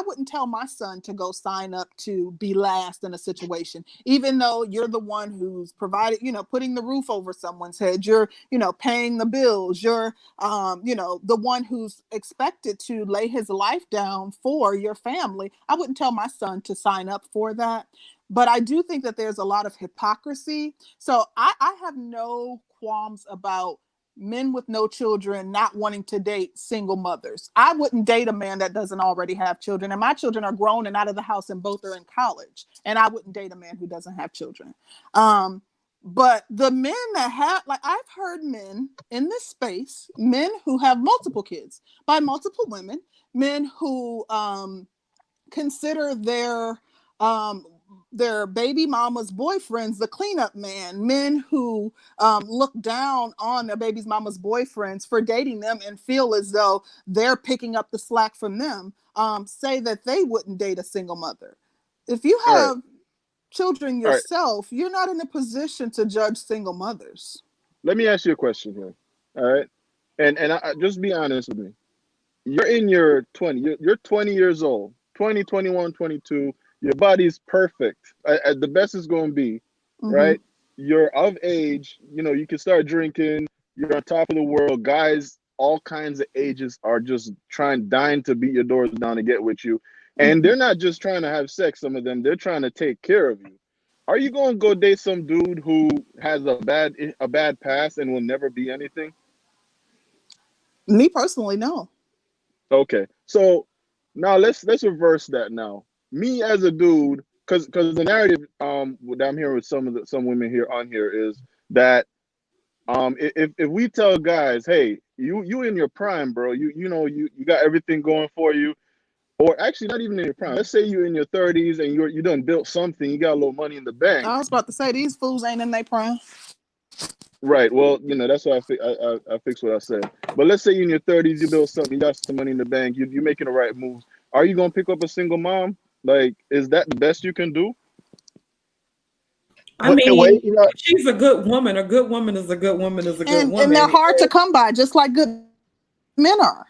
wouldn't tell my son to go sign up to be last in a situation, even though you're the one who's provided, putting the roof over someone's head. You're, paying the bills. You're, the one who's expected to lay his life down for your family. I wouldn't tell my son to sign up for that. But I do think that there's a lot of hypocrisy. So I have no qualms about men with no children not wanting to date single mothers. I wouldn't date a man that doesn't already have children. And my children are grown and out of the house and both are in college. And I wouldn't date a man who doesn't have children. But the men that have, like, I've heard men in this space, men who have multiple kids by multiple women, men who consider um, their baby mama's boyfriends the cleanup man, men who look down on their baby mama's boyfriends for dating them and feel as though they're picking up the slack from them, say that they wouldn't date a single mother. If you All right. have children All right. yourself, you're not in a position to judge single mothers. Let me ask you a question here. All right. And just be honest with me. You're in your 20. You're 20 years old. 20, 21, 22. Your body's perfect. At the best it's going to be, Mm-hmm. right? You're of age. You can start drinking. You're on top of the world. Guys, all kinds of ages are just dying to beat your doors down to get with you. And Mm-hmm. they're not just trying to have sex, some of them, they're trying to take care of you. Are you going to go date some dude who has a bad past and will never be anything? Me personally, no. Okay, so now let's reverse that. Now, me as a dude, because the narrative that I'm hearing with some women here on here is that if we tell guys, hey, you in your prime, bro, you got everything going for you, or actually not even in your prime. Let's say you're in your 30s and you done built something, you got a little money in the bank. I was about to say these fools ain't in their prime. Right. Well, that's why I fixed what I said. But let's say you're in your 30s, you build something, you got some money in the bank, you're making the right moves. Are you gonna pick up a single mom? Like, is that the best you can do? I Wait, mean, if she's a good woman is a good woman is a good And they're woman. hard to come by, just like good men are.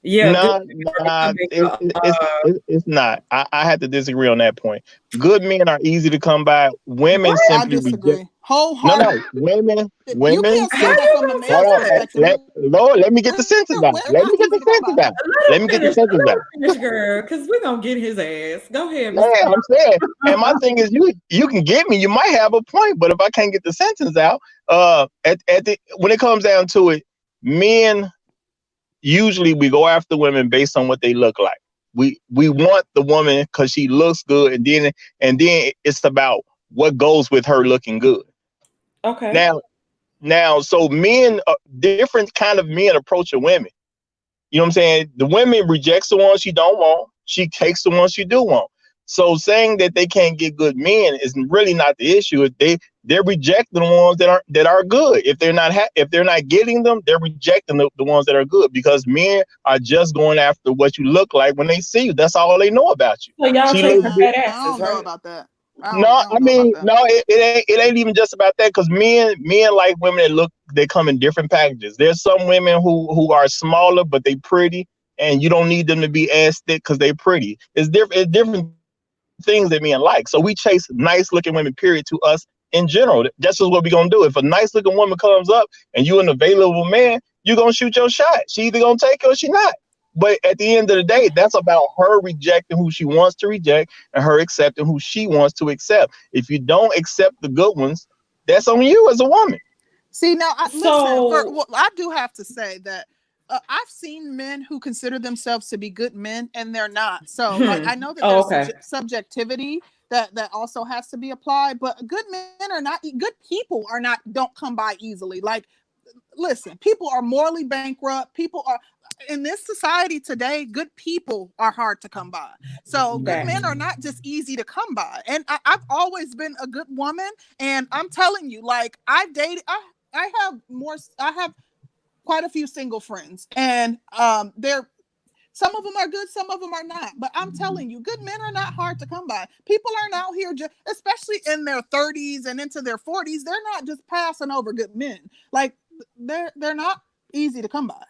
Yeah, good nah, men are nah, becoming it's not. I have to disagree on that point. Good men are easy to come by. Women I simply reject. disagree No, wholeheartedly. You women can't how say simply. that you from a gonna say Hold man's on, that? perspective. Lord, let me get the sentence out. We're Let not me get easy the to come sentence by. out. Let me get the sentence Let out. her finish, girl, because we're gonna get his ass. Go ahead, Yeah, Mr. I'm saying, and my thing is, you can get me. You might have a point, but if I can't get the sentence out, at the when it comes down to it, men usually we go after women based on what they look like. We want the woman because she looks good, and then it's about what goes with her looking good. Okay. Now, so men, different kind of men approaching women. You know what I'm saying? The women rejects the ones she don't want. She takes the ones she do want. So saying that they can't get good men is really not the issue. They're rejecting the ones that are good. If they're not getting them, they're rejecting the ones that are good, because men are just going after what you look like when they see you. That's all they know about you. So y'all She looks chasing good. fat I asses, don't know right? about that. No, I I don't know about mean, that. no, it ain't even just about that, because men like women that look, they come in different packages. There's some women who are smaller but they pretty, and you don't need them to be as thick because they pretty. It's different things that men like. So we chase nice looking women, period, to us in general. That's just what we're gonna do. If a nice looking woman comes up and you an available man, you're gonna shoot your shot. She either gonna take it or she not. But at the end of the day, that's about her rejecting who she wants to reject and her accepting who she wants to accept. If you don't accept the good ones, that's on you as a woman. See, now, listen. So I do have to say that I've seen men who consider themselves to be good men, and they're not. So, like, I know that oh, there's okay. subjectivity that also has to be applied, but good men are not good people. Are not don't come by easily. Like, listen, people are morally bankrupt. People are in this society today. Good people are hard to come by. So good Facts. men are not just easy to come by. And I've always been a good woman, and I'm telling you, like, I've dated. I have more. I have quite a few single friends, and they're some of them are good, some of them are not. But I'm telling you, good men are not hard to come by. People aren't out here, especially in their 30s and into their 40s. They're not just passing over good men. Like, they're not easy to come by.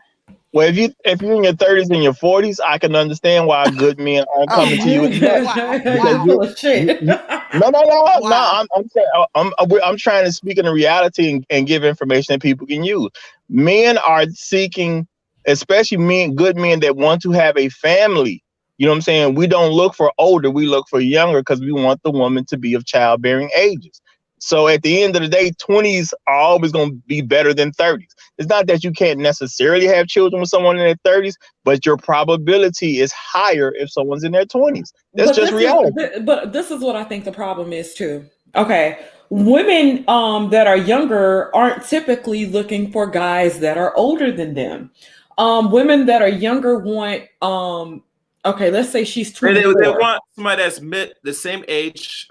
Well, if you're in your 30s and your 40s, I can understand why good men aren't Oh coming to you wow, as much, wow, because You wow, full of shit. no, no, no, no. wow. I'm saying, I'm trying to speak in the reality, and give information that people can use. Men are seeking, especially men, good men that want to have a family. You know what I'm saying? We don't look for older, we look for younger, because we want the woman to be of childbearing ages. So at the end of the day, 20s are always going to be better than 30s. It's not that you can't necessarily have children with someone in their 30s, but your probability is higher if someone's in their 20s. That's But just this is reality. but this is what I think the problem is too. Okay. Women that are younger aren't typically looking for guys that are older than them. Women that are younger want okay, let's say she's They 24. want somebody that's mid the same age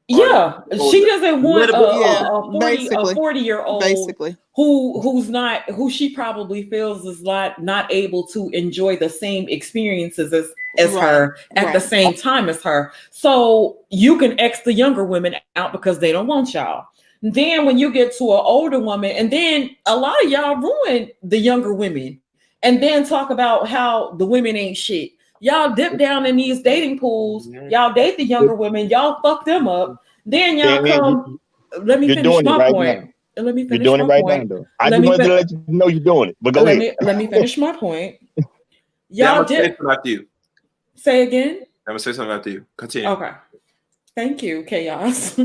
or a little Yeah, bit she older. doesn't A want little bit Yeah, older. a basically, 40-year old basically. who she probably feels is not able to enjoy the same experiences as Right, her at the right. same time as her. So you can X the younger women out because they don't want y'all. Then when you get to an older woman, and then a lot of y'all ruin the younger women, and then talk about how the women ain't shit. Y'all dip down in these dating pools. Y'all date the younger women. Y'all fuck them up. Then y'all Then come. Let me you're finish doing it my right point. now. Let me You're finish doing it my right now, point. though. I Let just me wanted to fin- let you know you're doing it. But go ahead. let me finish my point. Yeah, I'm Y'all gonna say did something after you. say again. I'm gonna say something after you. Continue. Okay. Thank you, chaos.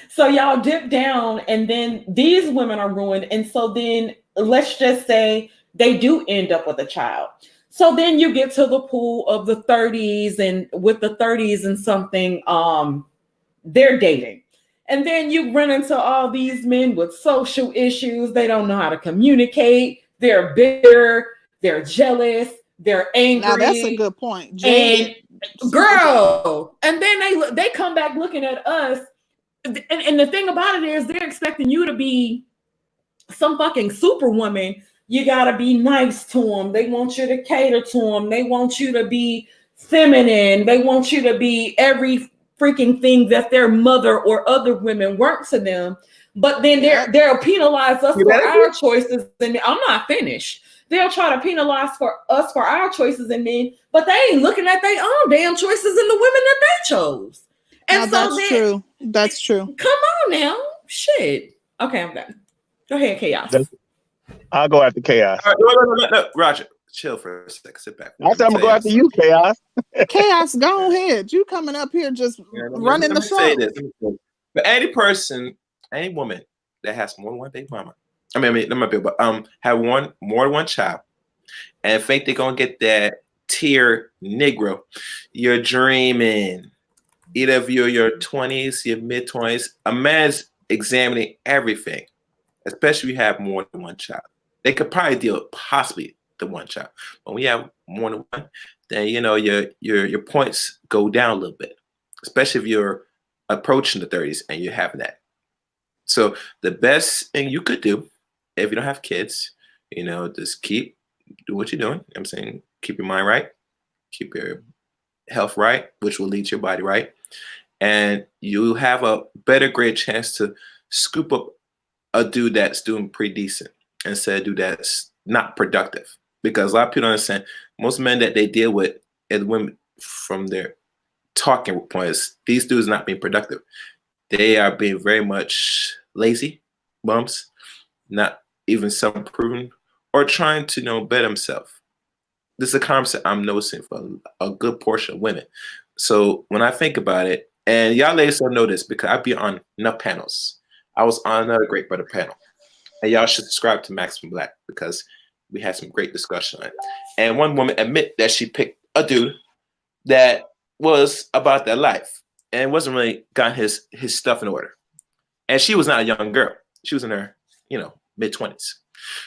So y'all dip down, and then these women are ruined, and so then let's just say they do end up with a child. So then you get to the pool of the 30s, and with the 30s and something, they're dating. And then you run into all these men with social issues. They don't know how to communicate. They're bitter. They're jealous. They're Now that's a angry. good point. And Jaded, super jaded. girl, and then they come back looking at us. And the thing about it is they're expecting you to be some fucking superwoman You gotta be nice to them. They want you to cater to them. They want you to be feminine. They want you to be every freaking thing that their mother or other women weren't to them. But then Yep. they'll penalize us See for that our choices. And I'm not finished. They'll try to penalize for us for our choices and men, but they ain't looking at their own damn choices and the women that they chose. And Now so that's then, true. That's true. come on now, shit. Okay, I'm done. Go ahead, Chaos. I'll go after Chaos. All right, no, Roger, chill for a second. Sit back. I said I'm gonna go after you, Chaos. Chaos, go ahead. You coming up here just running the show. Let me say this. For any person, any woman that has more than one baby mama, have more than one child, and think they're gonna get that tier Negro, you're dreaming. Either of you, your 20s, your mid 20s, a man's examining everything, especially if you have more than one child. They could probably deal with possibly the one child, but when you have more than one, then you know your points go down a little bit, especially if you're approaching the 30s and you're having that. So the best thing you could do if you don't have kids, you know, just do what you're doing. I'm saying keep your mind right, keep your health right, which will lead to your body right, and you have a better, great chance to scoop up a dude that's doing pretty decent instead of a dude that's not productive. Because a lot of people don't understand, most men that they deal with and women from their talking points, these dudes not being productive. They are being very much lazy, bumps, not even self-improving, or trying to better themselves. This is a concept I'm noticing for a good portion of women. So when I think about it, and y'all ladies don't know this because I be on enough panels. I was on another Great Brother panel, and y'all should subscribe to Maximum Black because we had some great discussion on it. And one woman admit that she picked a dude that was about their life and wasn't really got his stuff in order. And she was not a young girl. She was in her, mid-20s.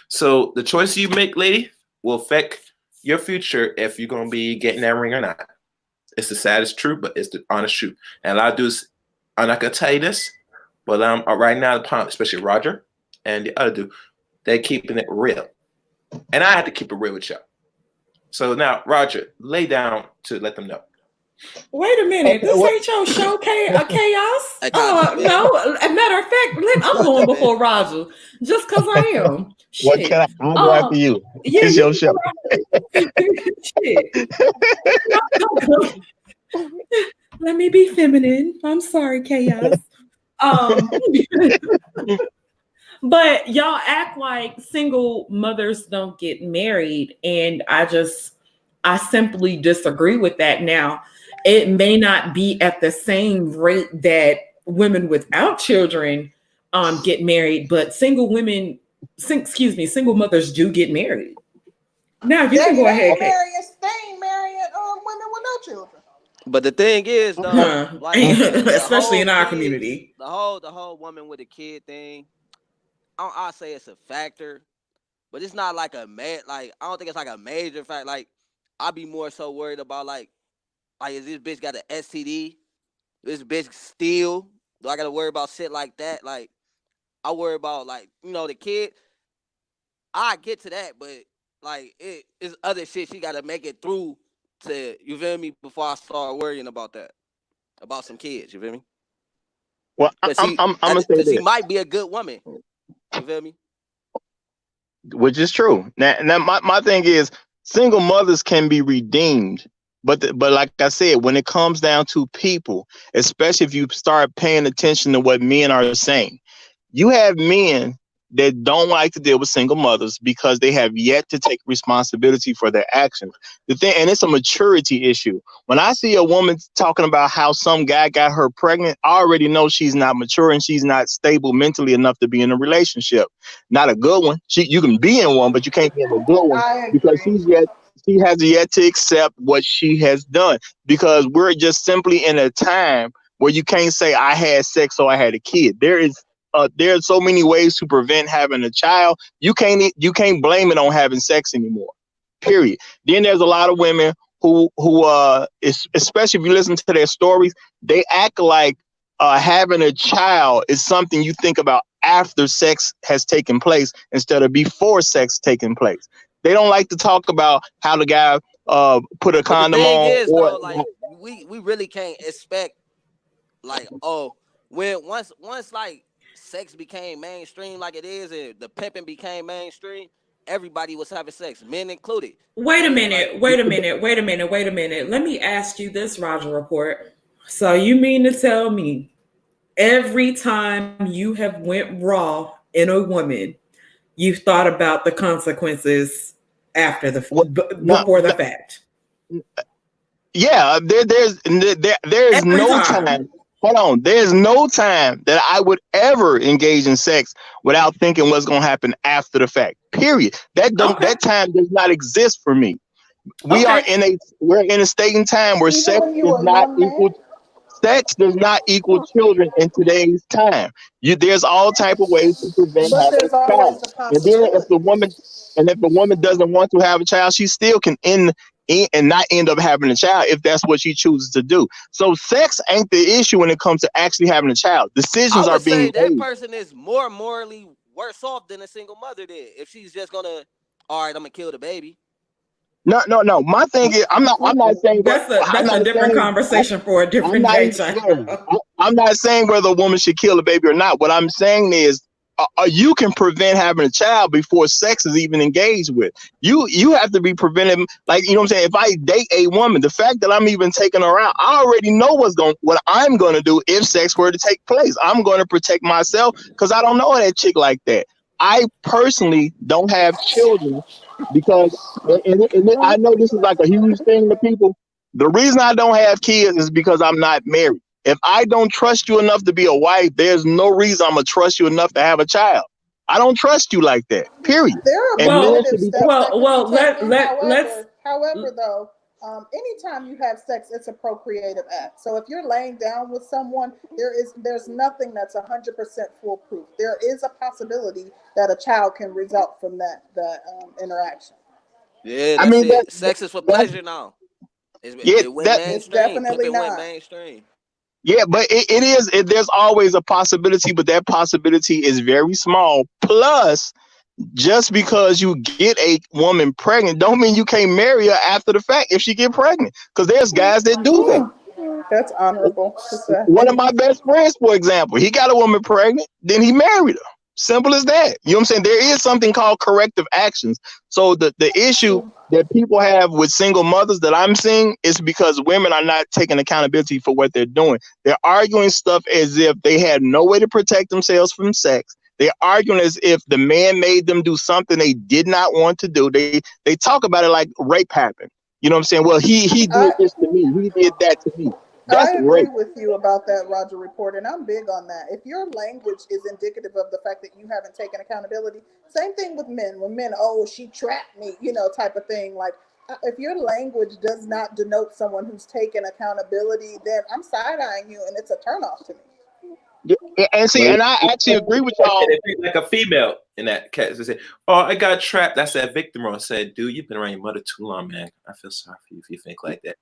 So the choices you make, lady, will affect your future if you're going to be getting that ring or not. It's the saddest truth, but it's the honest truth. And a lot of dudes, I'm not going to tell you this, but right now, especially Roger and the other dude, they're keeping it real. And I had to keep it real with y'all. So now, Roger, lay down to let them know. Wait a minute. This ain't your show, Chaos? No. As a matter of fact, I'm going before Roger. Just because I am. What can I'll go after you. Yeah, it's your show. Shit. Let me be feminine. I'm sorry, Chaos. But y'all act like single mothers don't get married. And I simply disagree with that. Now, it may not be at the same rate that women without children get married, but single mothers do get married. Now you can go ahead. They ain't marrying women with no children. But the thing is, though, especially in our community, the whole woman with a kid thing, I'll say it's a factor, but it's not like I don't think it's like a major fact. Like, I'll be more so worried about like is this bitch got an STD? This bitch steal? Do I gotta worry about shit like that? Like, I worry about the kid. I get to that, but like it's other shit she gotta make it through to, you feel me, before I start worrying about that. About some kids, you feel me? Well, I'm gonna say this. She might be a good woman. You feel me? Which is true. Now my thing is single mothers can be redeemed. But like I said, when it comes down to people, especially if you start paying attention to what men are saying, you have men that don't like to deal with single mothers because they have yet to take responsibility for their actions. And it's a maturity issue. When I see a woman talking about how some guy got her pregnant, I already know she's not mature and she's not stable mentally enough to be in a relationship. Not a good one. You can be in one, but you can't be in a good one because she has yet to accept what she has done, because we're just simply in a time where you can't say I had sex or I had a kid. There's so many ways to prevent having a child. You can't blame it on having sex anymore. Period. Then there's a lot of women who especially if you listen to their stories, they act like having a child is something you think about after sex has taken place instead of before sex taking place. They don't like to talk about how the guy put a But the condom thing on, is or though, like we really can't expect like, oh, when once like sex became mainstream like it is, and the pimping became mainstream, everybody was having sex, men included. Wait a Like, minute, wait a minute, wait a minute, wait a minute. Let me ask you this, Roger Report. So you mean to tell me every time you have went raw in a woman, you've thought about the consequences after what? No, before the fact? yeah, there is Every no time. time. Hold on, there's no time that I would ever engage in sex without thinking what's gonna happen after the fact. Period. Okay. That time does not exist for me. Okay. We're in a state and time where Even sex when you is were a not young man. equal. Sex does not equal children in today's time. There's all type of ways to prevent But having there's a always child. the And then possibility. if the woman doesn't want to have a child, she still can end and not end up having a child if that's what she chooses to do. So sex ain't the issue when it comes to actually having a child. I Decisions are would say being that made. person is more morally worse off than a single mother did. If she's just gonna, all right, I'm gonna kill the baby. No, no, no. My thing is, I'm not saying what I'm That's a not different saying. conversation for a I'm different not day, even child. I'm not saying whether a woman should kill a baby or not. What I'm saying is, you can prevent having a child before sex is even engaged with. You have to be prevented. Like, you know what I'm saying? If I date a woman, the fact that I'm even taking her out, I already know what I'm gonna do if sex were to take place. I'm gonna protect myself because I don't know that chick like that. I personally don't have children because, I know this is like a huge thing to people. The reason I don't have kids is because I'm not married. If I don't trust you enough to be a wife, there's no reason I'm gonna trust you enough to have a child. I don't trust you like that. Period. There are And men Well, should preventative be. steps that can be let taken. let let's. However, though, anytime you have sex, it's a procreative act. So if you're laying down with someone, there's nothing that's 100% foolproof. There is a possibility that a child can result from that interaction. Yeah, I that's mean it. Sex is for that pleasure now. yeah It went that It's mainstream. definitely Pimping went not. mainstream. yeah, but there's always a possibility, but that possibility is very small. Plus, just because you get a woman pregnant, don't mean you can't marry her after the fact if she get pregnant. Because there's guys that do that. That's honorable to One of say. my best friends, for example, he got a woman pregnant, then he married her. Simple as that. You know what I'm saying? There is something called corrective actions. So the issue that people have with single mothers that I'm seeing is because women are not taking accountability for what they're doing. They're arguing stuff as if they had no way to protect themselves from sex. They're arguing as if the man made them do something they did not want to do. They talk about it like rape happened. You know what I'm saying? Well, he I did this to me. He did that to me. That's I agree rape. with you about that, Roger Report, and I'm big on that. If your language is indicative of the fact that you haven't taken accountability, same thing with men. When men, oh, she trapped me, type of thing. Like, if your language does not denote someone who's taken accountability, then I'm side eyeing you, and it's a turnoff to me. Yeah, and see, Well, and I actually agree with like y'all. if you like a female in that case, they say, "Oh, I got trapped." That's that victim role. I said, "Dude, you've been around your mother too long, man. I feel sorry for you if you think like that."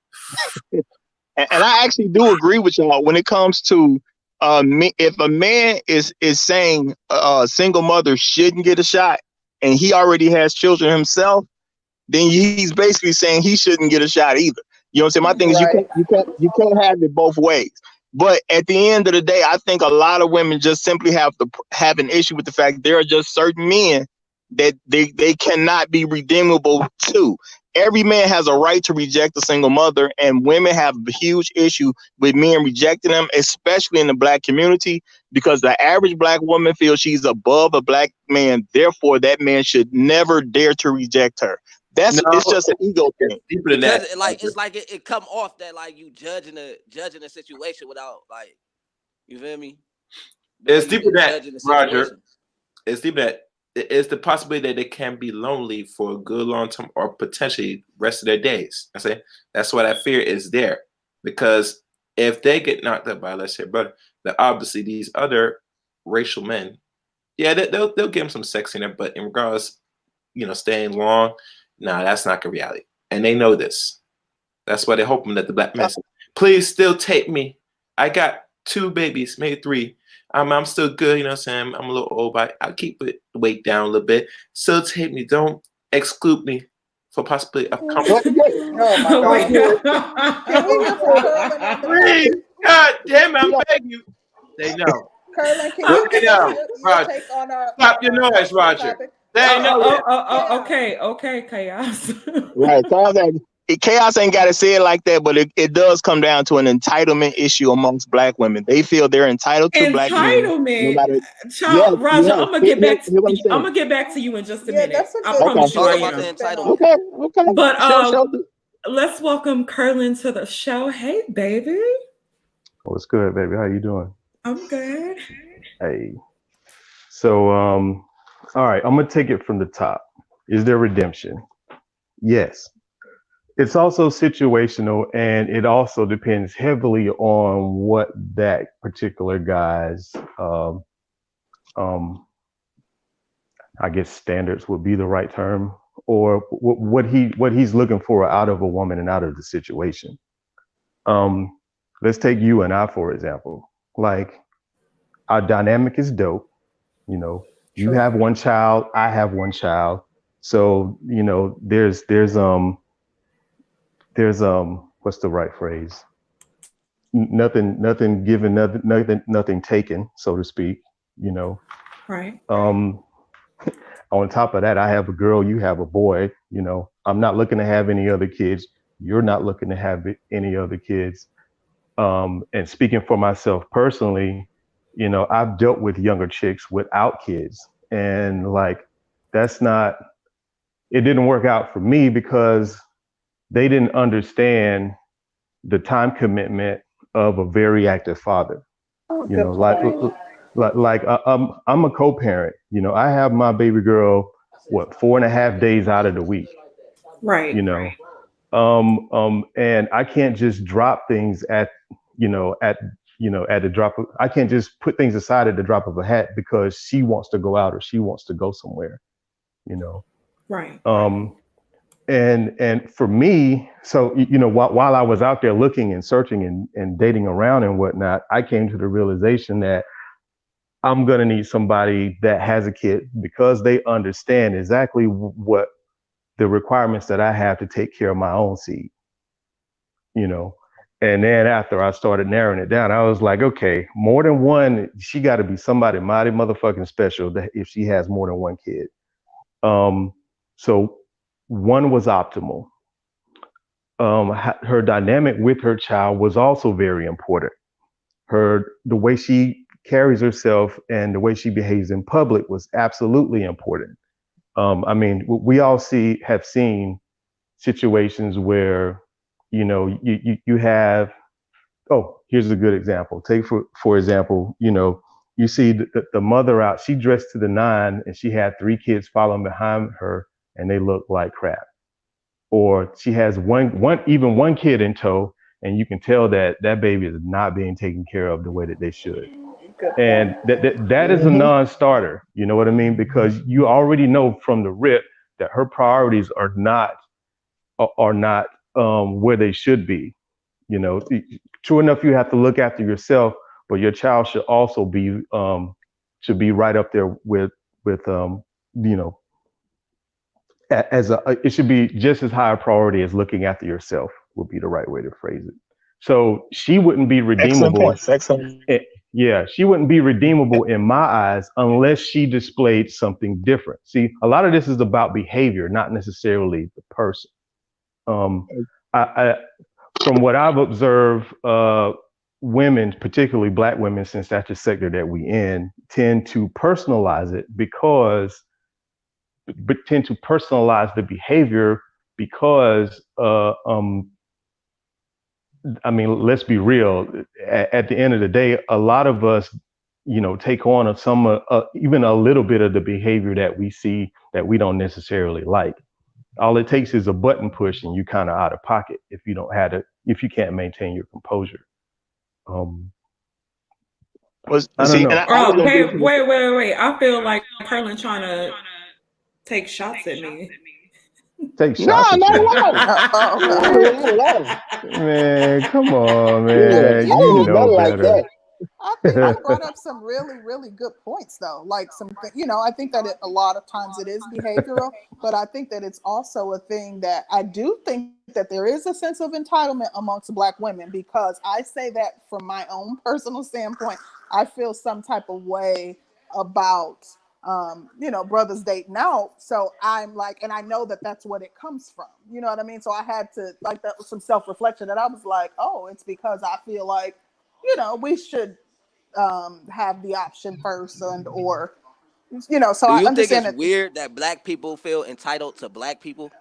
And I actually do agree with y'all when it comes to if a man is saying a single mother shouldn't get a shot and he already has children himself, then he's basically saying he shouldn't get a shot either. You know what I'm saying? My thing is Right. you can't have it both ways. But at the end of the day, I think a lot of women just simply have an issue with the fact there are just certain men that they cannot be redeemable to. Every man has a right to reject a single mother, and women have a huge issue with men rejecting them, especially in the black community, because the average black woman feels she's above a black man. Therefore, that man should never dare to reject her. No, It's just an ego it's thing. deeper than Because that. it's like it come off that like you judging a situation without like, you feel me? It's Because you deeper than just that, judging the Roger. situation. It's deeper than that. It's the possibility that they can be lonely for a good long time or potentially rest of their days. I say that's why that fear is there. Because if they get knocked up by, let's say, brother, then obviously these other racial men, yeah, they'll give them some sex in there, but in regards, staying long, nah, that's not the reality. And they know this. That's why they're hoping that the black man says, please still take me. I got 2 babies, maybe 3. I'm still good, you know what I'm saying? I'm a little old, but I'll keep it weight down a little bit. Still take me, don't exclude me for possibly a What? company. Oh my Oh my God. Can we hear from Curlin on the God. Please, topic? God damn it, I'm Yeah. begging you. They know. Curlin, can What? you They give us know. your Roger, take on stop your noise, our Roger. topic? They ain't know yet. Chaos. Okay, chaos. Right. Chaos ain't got to say it like that, but it does come down to an entitlement issue amongst black women. They feel they're entitled to black men, no Entitlement, matter. Yes, child, Roger. yes. I'm gonna get back. Here's what I'm I'm saying. gonna get back to you in just a Yeah, minute. that's a I good Okay. promise you, Talk I about the am. entitlement. spinoff. Okay. Okay. But Show. let's welcome Curlin to the show. Hey, baby. What's good, baby? How you doing? I'm good. Hey. So, all right, I'm gonna take it from the top. Is there redemption? Yes. It's also situational, and it also depends heavily on what that particular guy's, um, I guess, standards would be the right term, or what he's looking for out of a woman and out of the situation. Let's take you and I, for example. Like, our dynamic is dope. You know, you True. have one child, I have one child. So, you know, there's what's the right phrase? Nothing given, nothing taken, so to speak, you know. Right. Um on top of that, I have a girl, you have a boy, you know. I'm not looking to have any other kids. You're not looking to have any other kids. And speaking for myself personally, you know, I've dealt with younger chicks without kids. And like, that's not, it didn't work out for me because they didn't understand the time commitment of a very active father. You know, Good point. I'm a co-parent. You know, I have my baby girl, what, 4.5 days out of the week, Right. you know. And I can't just drop things at, you know, at the drop of, I can't just put things aside at the drop of a hat because she wants to go out or she wants to go somewhere, you know. Right. And for me, so, you know, while I was out there looking and searching and dating around and whatnot, I came to the realization that I'm going to need somebody that has a kid because they understand exactly what the requirements that I have to take care of my own seed, you know. And then after I started narrowing it down, I was like, okay, more than one, she got to be somebody mighty motherfucking special if she has more than one kid. So one was optimal. Her dynamic with her child was also very important. The way she carries herself and the way she behaves in public was absolutely important. I mean, we all have seen situations where, you know, you have, oh, here's a good example. Take for example, you know, you see the mother out, she dressed to the nine and she had 3 kids following behind her and they look like crap. Or she has one kid in tow and you can tell that that baby is not being taken care of the way that they should. Good And point. that is a non-starter, you know what I mean? Because you already know from the rip that her priorities are not where they should be. You know, true enough, you have to look after yourself, but your child should also be right up there with you know, it should be just as high a priority as looking after yourself would be the right way to phrase it. So she wouldn't be Excellent redeemable. points. Excellent. Yeah, she wouldn't be redeemable in my eyes unless she displayed something different. See, a lot of this is about behavior, not necessarily the person. Um, I, from what I've observed, women, particularly Black women, since that's the sector that we in, tend to personalize it tend to personalize the behavior because, I mean, let's be real. At the end of the day, a lot of us, you know, take on even a little bit of the behavior that we see that we don't necessarily like. All it takes is a button push and you kind of out of pocket if you can't maintain your composure. I don't See, and know. I was Oh, gonna babe, give wait. I feel like Carlin trying to take shots at me. Take no, shots at not you. at all. Oh, No, not at all. Man, come on, Yeah, man. I You didn't mean know nothing like better. that. I think you brought up some really, really good points, though. Like I think that a lot of times it is behavioral, but I think that it's also a thing that I do think that there is a sense of entitlement amongst Black women, because I say that from my own personal standpoint. I feel some type of way about, brothers dating out. So I'm like, and I know that that's what it comes from. You know what I mean? So I had to, like, that was some self reflection that I was like, oh, it's because I feel like, we should have the option first, or so Do I you think understand it's that. weird that Black people feel entitled to Black people?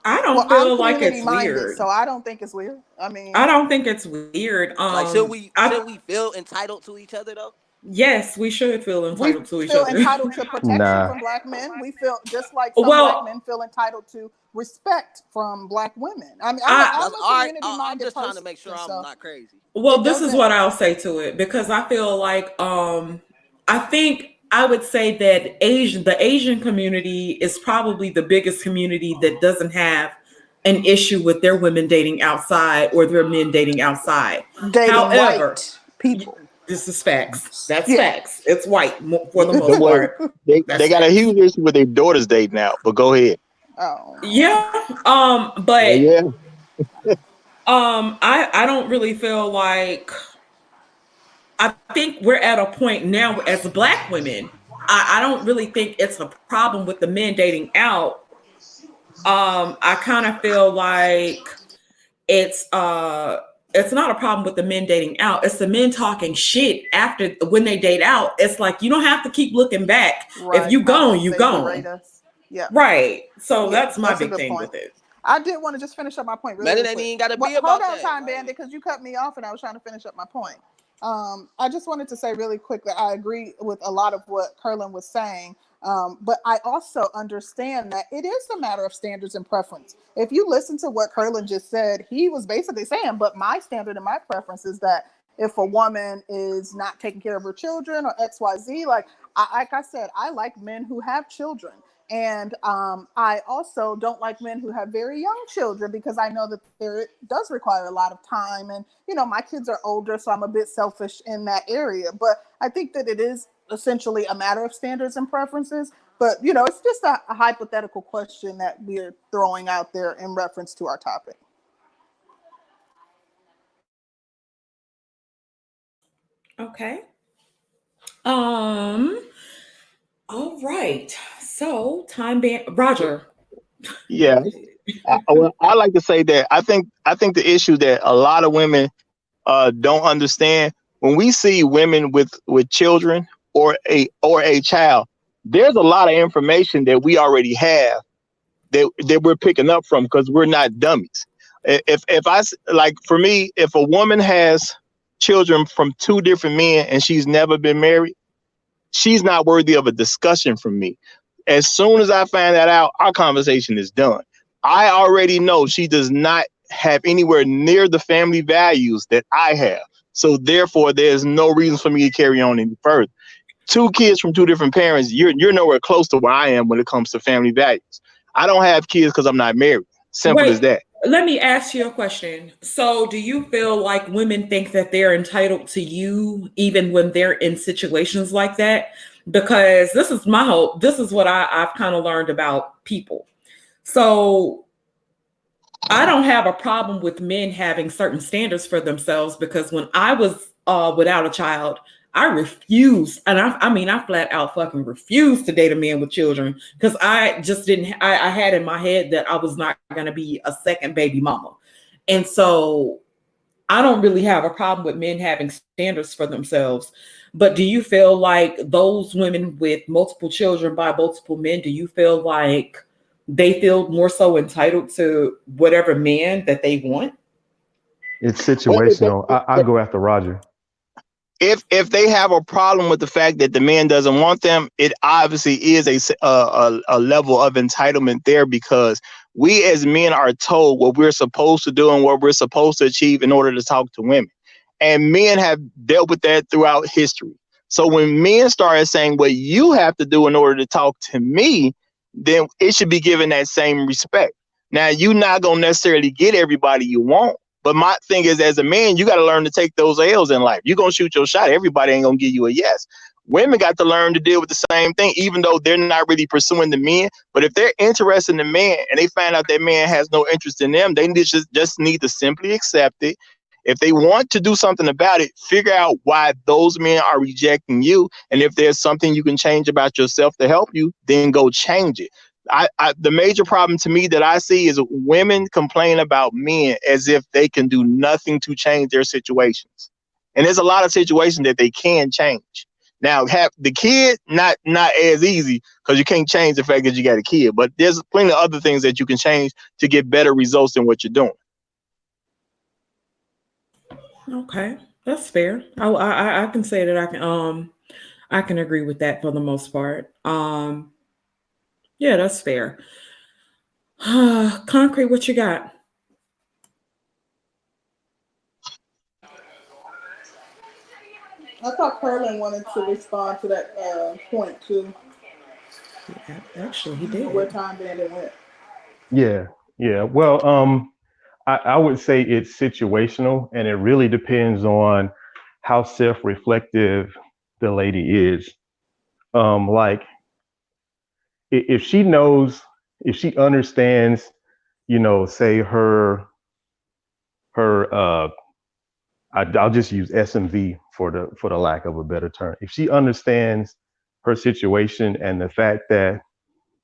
I Well, don't I'm feel like community it's minded, weird. so I don't think it's weird. I I mean, don't think it's weird. Like, shouldn't we feel entitled to each other though? Yes, we should feel we entitled to each feel other. entitled to protection Nah. from Black men. We feel just like some Black Well, men feel entitled to respect from Black women. I mean, I'm a, I I'm That's a all right. community I'm minded just trying to person, make sure I'm so not crazy. well, it this is doesn't. what I'll say to it, because I feel like I think I would say that the Asian community is probably the biggest community that doesn't have an issue with their women dating outside or their men dating outside. Dating However, white people. this is facts. That's Yeah. facts. It's white for the The most way part. they That's got a facts. huge issue with their daughters dating out. But go ahead. Oh. Yeah. Oh But yeah. I don't really feel like, I think we're at a point now as Black women. I don't really think it's a problem with the men dating out. I kind of feel like it's it's not a problem with the men dating out. It's the men talking shit after, when they date out. It's like, you don't have to keep looking back. If Right. you How gone, much you they berate gone. us. Yeah. Right. So Yeah. that's my That's a big good thing point. with it. I did want to just finish up my point really, Man, it really ain't quick. even got to What? be Hold about on, that. Time Bandit, because you cut me off and I was trying to finish up my point. I just wanted to say really quick that I agree with a lot of what Curlin was saying, but I also understand that it is a matter of standards and preference. If you listen to what Curlin just said, he was basically saying, but my standard and my preference is that if a woman is not taking care of her children or XYZ, like I said, I like men who have children. And I also don't like men who have very young children, because I know that there does require a lot of time. And, my kids are older, so I'm a bit selfish in that area. But I think that it is essentially a matter of standards and preferences. But, it's just a hypothetical question that we're throwing out there in reference to our topic. Okay. Um, all right. So time band Roger. Yeah. Go ahead. Well, I like to say that I think the issue that a lot of women don't understand, when we see women with children or a child, there's a lot of information that we already have that we're picking up from, because we're not dummies. If like, for me, if a woman has children from two different men and she's never been married, she's not worthy of a discussion from me. As soon as I find that out, our conversation is done. I already know she does not have anywhere near the family values that I have. So therefore, there's no reason for me to carry on any further. Two kids from two different parents, you're nowhere close to where I am when it comes to family values. I don't have kids because I'm not married. Simple as Wait, that. let me ask you a question. So, do you feel like women think that they're entitled to you even when they're in situations like that? Because this is what I've kind of learned about people. So, I don't have a problem with men having certain standards for themselves, because when I was without a child, I refused, and I mean, I flat out fucking refused to date a man with children, because I just didn't. I had in my head that I was not going to be a second baby mama, and so I don't really have a problem with men having standards for themselves. But do you feel like those women with multiple children by multiple men, do you feel like they feel more so entitled to whatever man that they want? It's Well, situational. I go after Roger. if they have a problem with the fact that the man doesn't want them, it obviously is a level of entitlement there, because we as men are told what we're supposed to do and what we're supposed to achieve in order to talk to women. And men have dealt with that throughout history. So when men started saying what you have to do in order to talk to me, then it should be given that same respect. Now, you're not going to necessarily get everybody you want, But my thing is, as a man, you got to learn to take those L's in life. You're going to shoot your shot. Everybody ain't going to give you a yes. Women got to learn to deal with the same thing, even though they're not really pursuing the men. But if they're interested in the man and they find out that man has no interest in them, they just need to simply accept it. If they want to do something about it, figure out why those men are rejecting you. And if there's something you can change about yourself to help you, then go change it. The major problem to me that I see is women complain about men as if they can do nothing to change their situations. And there's a lot of situations that they can change. Now, have the kid, not as easy, because you can't change the fact that you got a kid. But there's plenty of other things that you can change to get better results than what you're doing. Okay, that's fair. I can say that I can agree with that for the most part. Yeah, that's fair. Concrete, what you got? I thought Curlin wanted to respond to that point too. Yeah, actually, he Where did. Time Bandit went. Yeah. Well, I would say it's situational, and it really depends on how self-reflective the lady is. Like if she knows, if she understands, say her I'll just use SMV for the lack of a better term. If she understands her situation and the fact that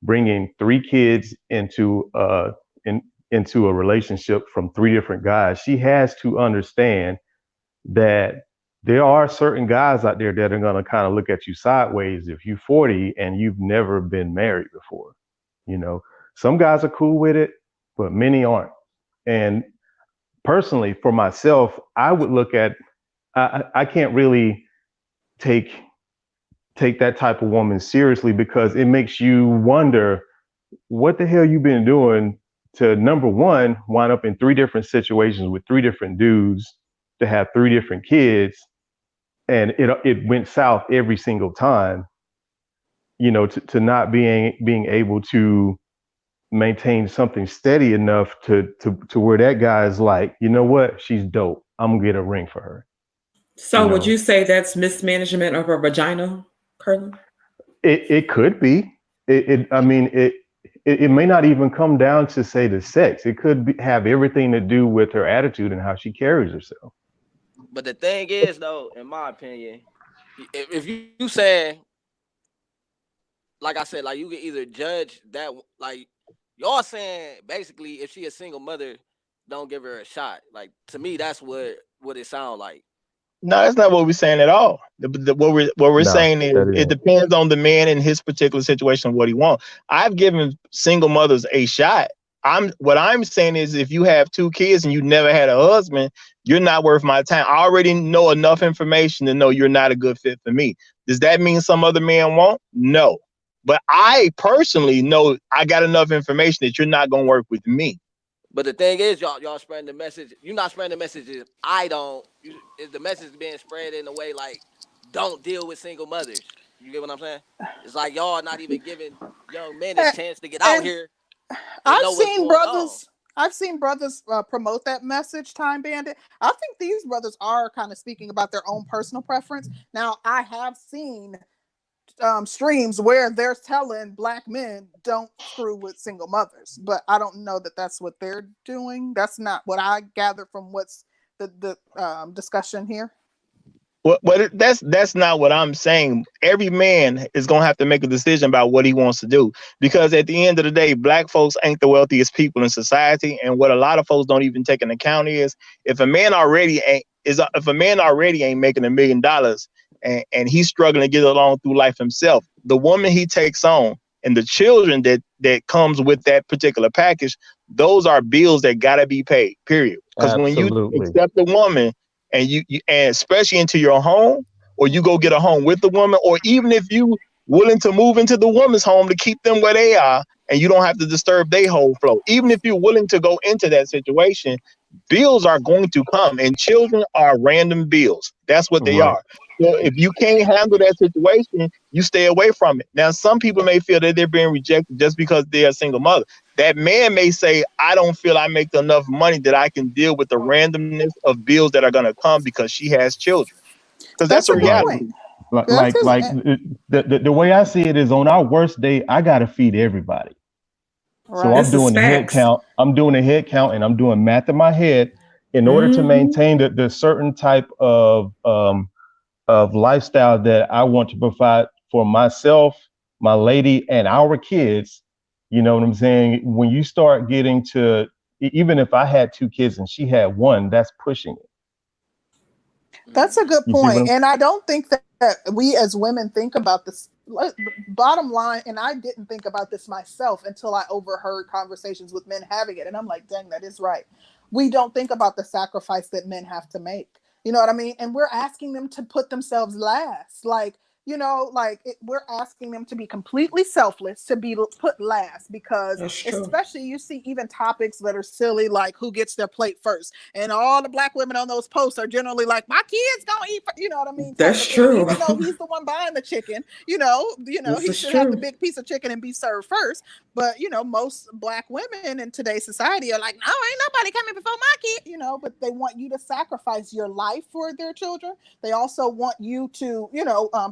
bringing 3 kids into a relationship from 3 different guys, she has to understand that there are certain guys out there that are going to kind of look at you sideways if you're 40 and you've never been married before. Some guys are cool with it, but many aren't. And personally, for myself, I would look at, I can't really take that type of woman seriously, because it makes you wonder what the hell you've been doing to, number one, wind up in 3 different situations with 3 different dudes, to have 3 different kids, and it went south every single time. To not being able to maintain something steady enough to where that guy is like, you know what, she's dope, I'm gonna get a ring for her. So, would you say that's mismanagement of her vagina, Curlin? It could be. I mean, it may not even come down to, say, the sex. It could have everything to do with her attitude and how she carries herself. But the thing is, though, in my opinion, if you saying, like I said, like you can either judge that, like y'all saying, basically, if she a single mother, don't give her a shot. Like, to me, that's what it sounds like. No, that's not what we're saying at all. What we're saying is it depends on the man in his particular situation, what he wants. I've given single mothers a shot. What I'm saying is, if you have 2 kids and you never had a husband, you're not worth my time. I already know enough information to know you're not a good fit for me. Does that mean some other man won't? No. But I personally know I got enough information that you're not going to work with me. But the thing is, y'all spreading the message. You're not spreading the message. I don't. Is the message being spread in a way like, don't deal with single mothers? You get what I'm saying? It's like y'all not even giving young men a chance to get out here and know what's going on. I've seen brothers promote that message, Time Bandit. I think these brothers are kind of speaking about their own personal preference. Now, I have seen streams where they're telling Black men don't screw with single mothers, but I don't know that that's what they're doing. That's not what I gather from what's the discussion here. Well, that's not what I'm saying. Every man is gonna have to make a decision about what he wants to do, because at the end of the day, Black folks ain't the wealthiest people in society, and what a lot of folks don't even take into account is if a man already ain't making $1 million and he's struggling to get along through life himself, the woman he takes on and the children that comes with that particular package, those are bills that gotta be paid. Period. Because when you accept a woman, and you and especially into your home, or you go get a home with the woman, or even if you willing to move into the woman's home to keep them where they are and you don't have to disturb their whole flow, even if you're willing to go into that situation, bills are going to come, and children are random bills. That's what they are. So if you can't handle that situation, you stay away from it. Now, some people may feel that they're being rejected just because they're a single mother. That man may say, I don't feel I make enough money that I can deal with the randomness of bills that are going to come because she has children. Because that's That's a a good Right. reality. point. That's Like his. like the way I see it is on our worst day, I gotta feed everybody. So Right. I'm This is doing the head facts. count. I'm doing a head count, and I'm doing math in my head in order to Hmm. maintain the certain type of lifestyle that I want to provide for myself, my lady, and our kids. You know what I'm saying? When you start getting to, even if I had two kids and she had one, that's pushing it. That's a good You see what point. I'm? And I don't think that we as women think about this. Bottom line, and I didn't think about this myself until I overheard conversations with men having it. And I'm like, dang, that is right. We don't think about the sacrifice that men have to make. You know what I mean? And we're asking them to put themselves last. Like, we're asking them to be completely selfless, to be put last, because That's true. especially you see even topics that are silly, like who gets their plate first, and all the black women on those posts are generally like, my kids gonna eat, you know what I mean, type That's of thing, true. even though he's the one buying the chicken. This He is should have the true. big piece of chicken and be served first. But most black women in today's society are like, no, ain't nobody coming before my kid. But they want you to sacrifice your life for their children. They also want you to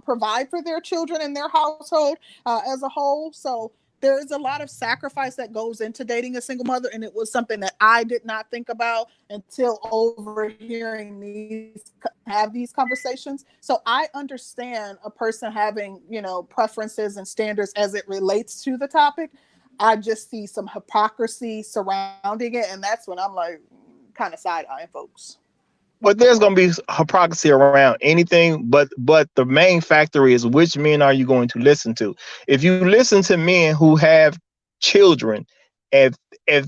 provide for their children and their household as a whole. So there is a lot of sacrifice that goes into dating a single mother, and it was something that I did not think about until overhearing these conversations. So I understand a person having preferences and standards as it relates to the topic. I just see some hypocrisy surrounding it, and that's when I'm like, kind of side eyeing folks. But there's going to be hypocrisy around anything, but the main factor is which men are you going to listen to? If you listen to men who have children, if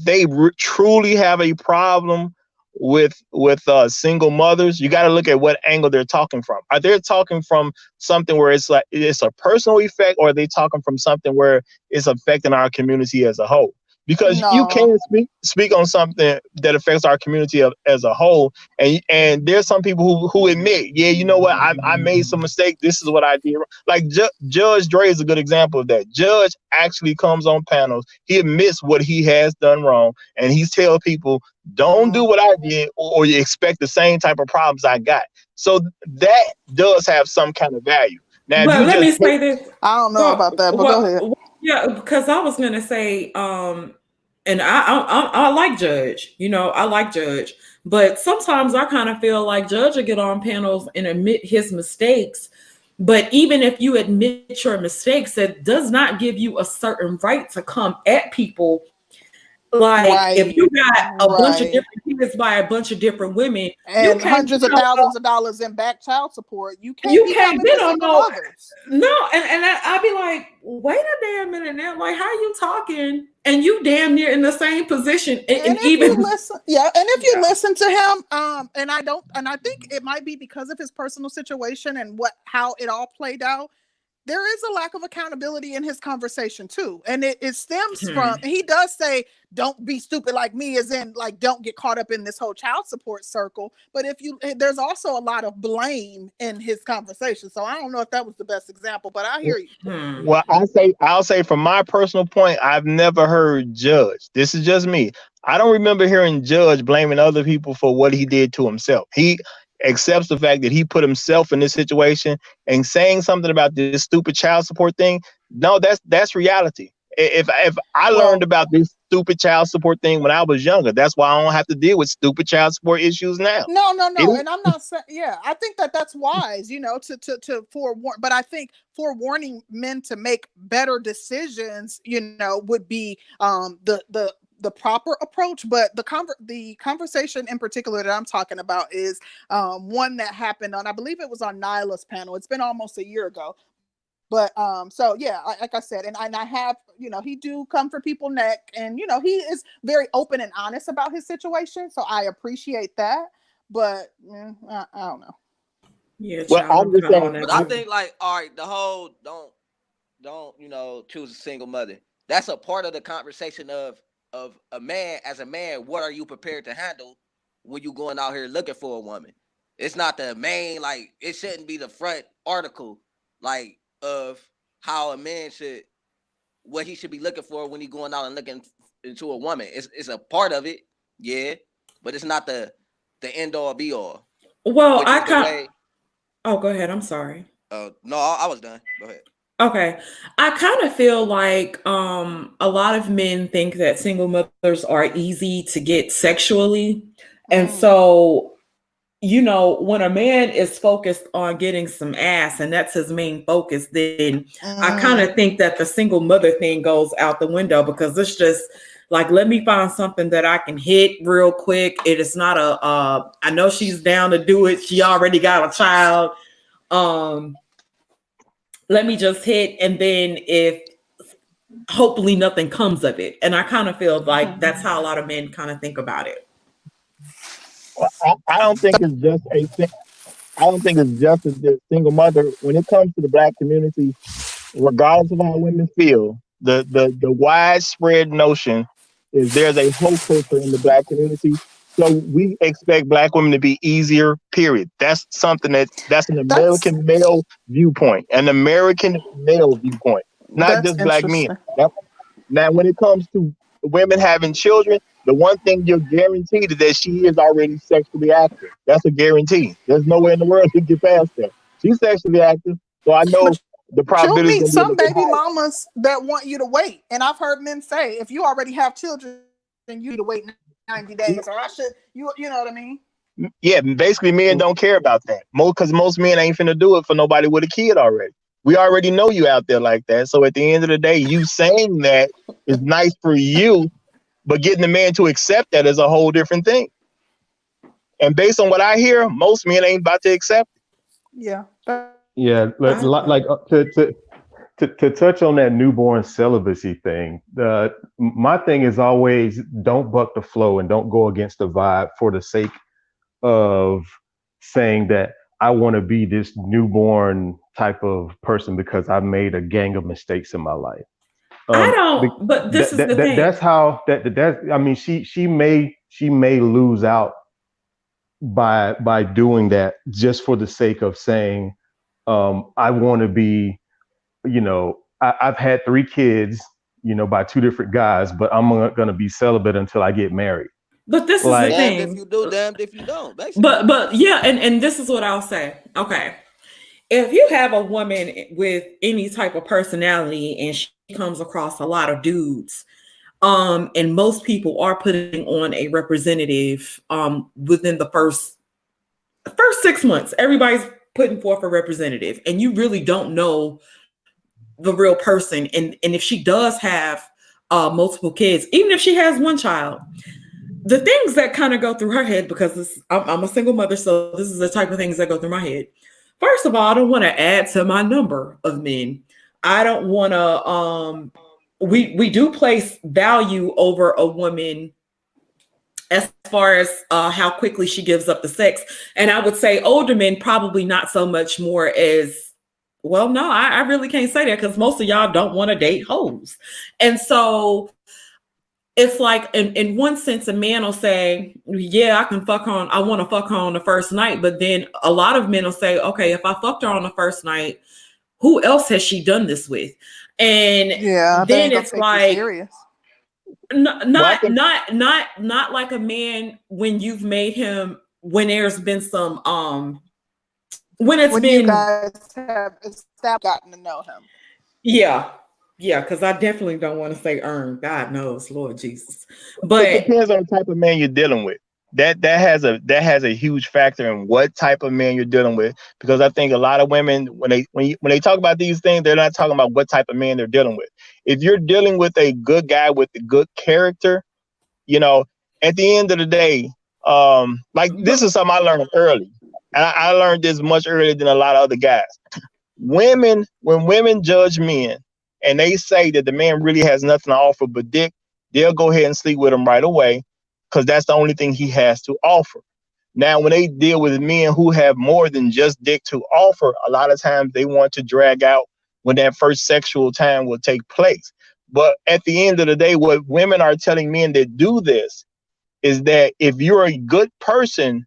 they truly have a problem with single mothers, you got to look at what angle they're talking from. Are they talking from something where it's like it's a personal effect, or are they talking from something where it's affecting our community as a whole? Because you No. can't speak on something that affects our community as a whole, and there's some people who admit, yeah, you know what, I made some mistake. This is what I did. Like Judge Dre is a good example of that. Judge actually comes on panels. He admits what he has done wrong, and he's telling people, don't do what I did, or you expect the same type of problems I got. So that does have some kind of value. Now, if But you let just me say this. I don't know Go about that, but go ahead. what? Yeah, because I was gonna say, and I like Judge. I like Judge, but sometimes I kind of feel like Judge will get on panels and admit his mistakes. But even if you admit your mistakes, that does not give you a certain right to come at people. Like if you Right, got a bunch of right. different kids by a bunch of different women, you And can't hundreds of thousands of dollars in back child support. You can't you be can't coming for get on single no. mothers. No, and I'd be like, wait a damn minute now. Like, how you talking? And you damn near in the same position. And And if you even, listen, yeah, and if you yeah. listen to him, and I think it might be because of his personal situation and how it all played out, there is a lack of accountability in his conversation too. And it stems from, Hmm. he does say, don't be stupid like me, as in like, don't get caught up in this whole child support circle. But there's also a lot of blame in his conversation. So I don't know if that was the best example, but I hear you. Hmm. Well, I'll say from my personal point, I've never heard Judge. This is just me. I don't remember hearing Judge blaming other people for what he did to himself. He accepts the fact that he put himself in this situation, and saying something about this stupid child support thing. No, that's reality. If I learned Well, about this stupid child support thing when I was younger, that's why I don't have to deal with stupid child support issues now. It, no, and I'm not saying. Yeah, I think that that's wise, to forewarn. But I think forewarning men to make better decisions, would be the proper approach. But the conversation in particular that I'm talking about is one that happened on, I believe it was on Nyla's panel. It's been almost a year ago. But so yeah, like I said, and I have, he do come for people neck, and he is very open and honest about his situation, so I appreciate that. But I don't know. Yeah, well, child, I'm I'm just kind of saying. on that But I too. think like, all right, the whole don't choose a single mother. That's a part of the conversation of a man as a man. What are you prepared to handle when you going out here looking for a woman? It's not the main, like, it shouldn't be the front article, like, of how a man should, what he should be looking for when he going out and looking into a woman. It's a part of it, yeah, but it's not the end all be all. Well, Which I is the can't. way. Oh, go ahead. I'm sorry. No, I was done. Go ahead. Okay. I kind of feel like a lot of men think that single mothers are easy to get sexually. And Mm. so, when a man is focused on getting some ass and that's his main focus, then I kind of think that the single mother thing goes out the window, because it's just like, let me find something that I can hit real quick. It is not I know she's down to do it. She already got a child. Let me just hit, and then if hopefully nothing comes of it. And I kind of feel like that's how a lot of men kind of think about it. Well, I don't think it's just I don't think it's just the single mother. When it comes to the Black community, regardless of how women feel, the widespread notion is there's a hoe culture in the Black community. So we expect Black women to be easier, period. That's something that's an That's American male viewpoint, not that's just Black men. interesting. Now, when it comes to women having children, the one thing you're guaranteed is that she is already sexually active. That's a guarantee. There's no way in the world you get past that. She's sexually active, so I know But the you'll probability is meet going to be a some little bit baby higher. mamas that want you to wait. And I've heard men say, if you already have children, then you need to wait 90 days, or I should, you know what I mean? Yeah, basically, men don't care about that. Because most men ain't finna do it for nobody with a kid already. We already know you out there like that. So at the end of the day, you saying that is nice for you, but getting the man to accept that is a whole different thing. And based on what I hear, most men ain't about to accept it. Yeah. Yeah, like to touch on that newborn celibacy thing. My thing is always don't buck the flow and don't go against the vibe for the sake of saying that I want to be this newborn type of person because I made a gang of mistakes in my life. I don't, but this is the thing. That's how that I mean, she may lose out by doing that just for the sake of saying, I want to be, I've had 3 kids, by 2 different guys, but I'm going to be celibate until I get married. But this is the Damned if thing. you do, damned if you don't. Basically. But yeah, and this is what I'll say. Okay. If you have a woman with any type of personality and she comes across a lot of dudes, and most people are putting on a representative within the first 6 months, everybody's putting forth a representative, and you really don't know the real person. And if she does have multiple kids, even if she has one child, the things that kind of go through her head, because I'm a single mother, so this is the type of things that go through my head. First of all, I don't want to add to my number of men. I don't want to. We do place value over a woman as far as how quickly she gives up the sex, and I would say older men probably not so much more as. Well, no, I really can't say that because most of y'all don't want to date hoes, and so. It's like in one sense, a man will say, yeah, I can fuck her on, I want to fuck her on the first night. But then a lot of men will say, okay, if I fucked her on the first night, who else has she done this with? And Yeah, they then ain't gonna it's take you like, serious. not like a man when you've made him, when there's been some, when it's When been, you guys have gotten to know him. yeah. Yeah, because I definitely don't want to say earn. God knows, Lord Jesus. It But depends on the type of man you're dealing with. That has a huge factor in what type of man you're dealing with, because I think a lot of women, when they talk about these things, they're not talking about what type of man they're dealing with. If you're dealing with a good guy with a good character, at the end of the day, like this is something I learned early, and I learned this much earlier than a lot of other guys. When women judge men and they say that the man really has nothing to offer but dick, they'll go ahead and sleep with him right away because that's the only thing he has to offer. Now, when they deal with men who have more than just dick to offer, a lot of times they want to drag out when that first sexual time will take place. But at the end of the day, what women are telling men that do this is that if you're a good person,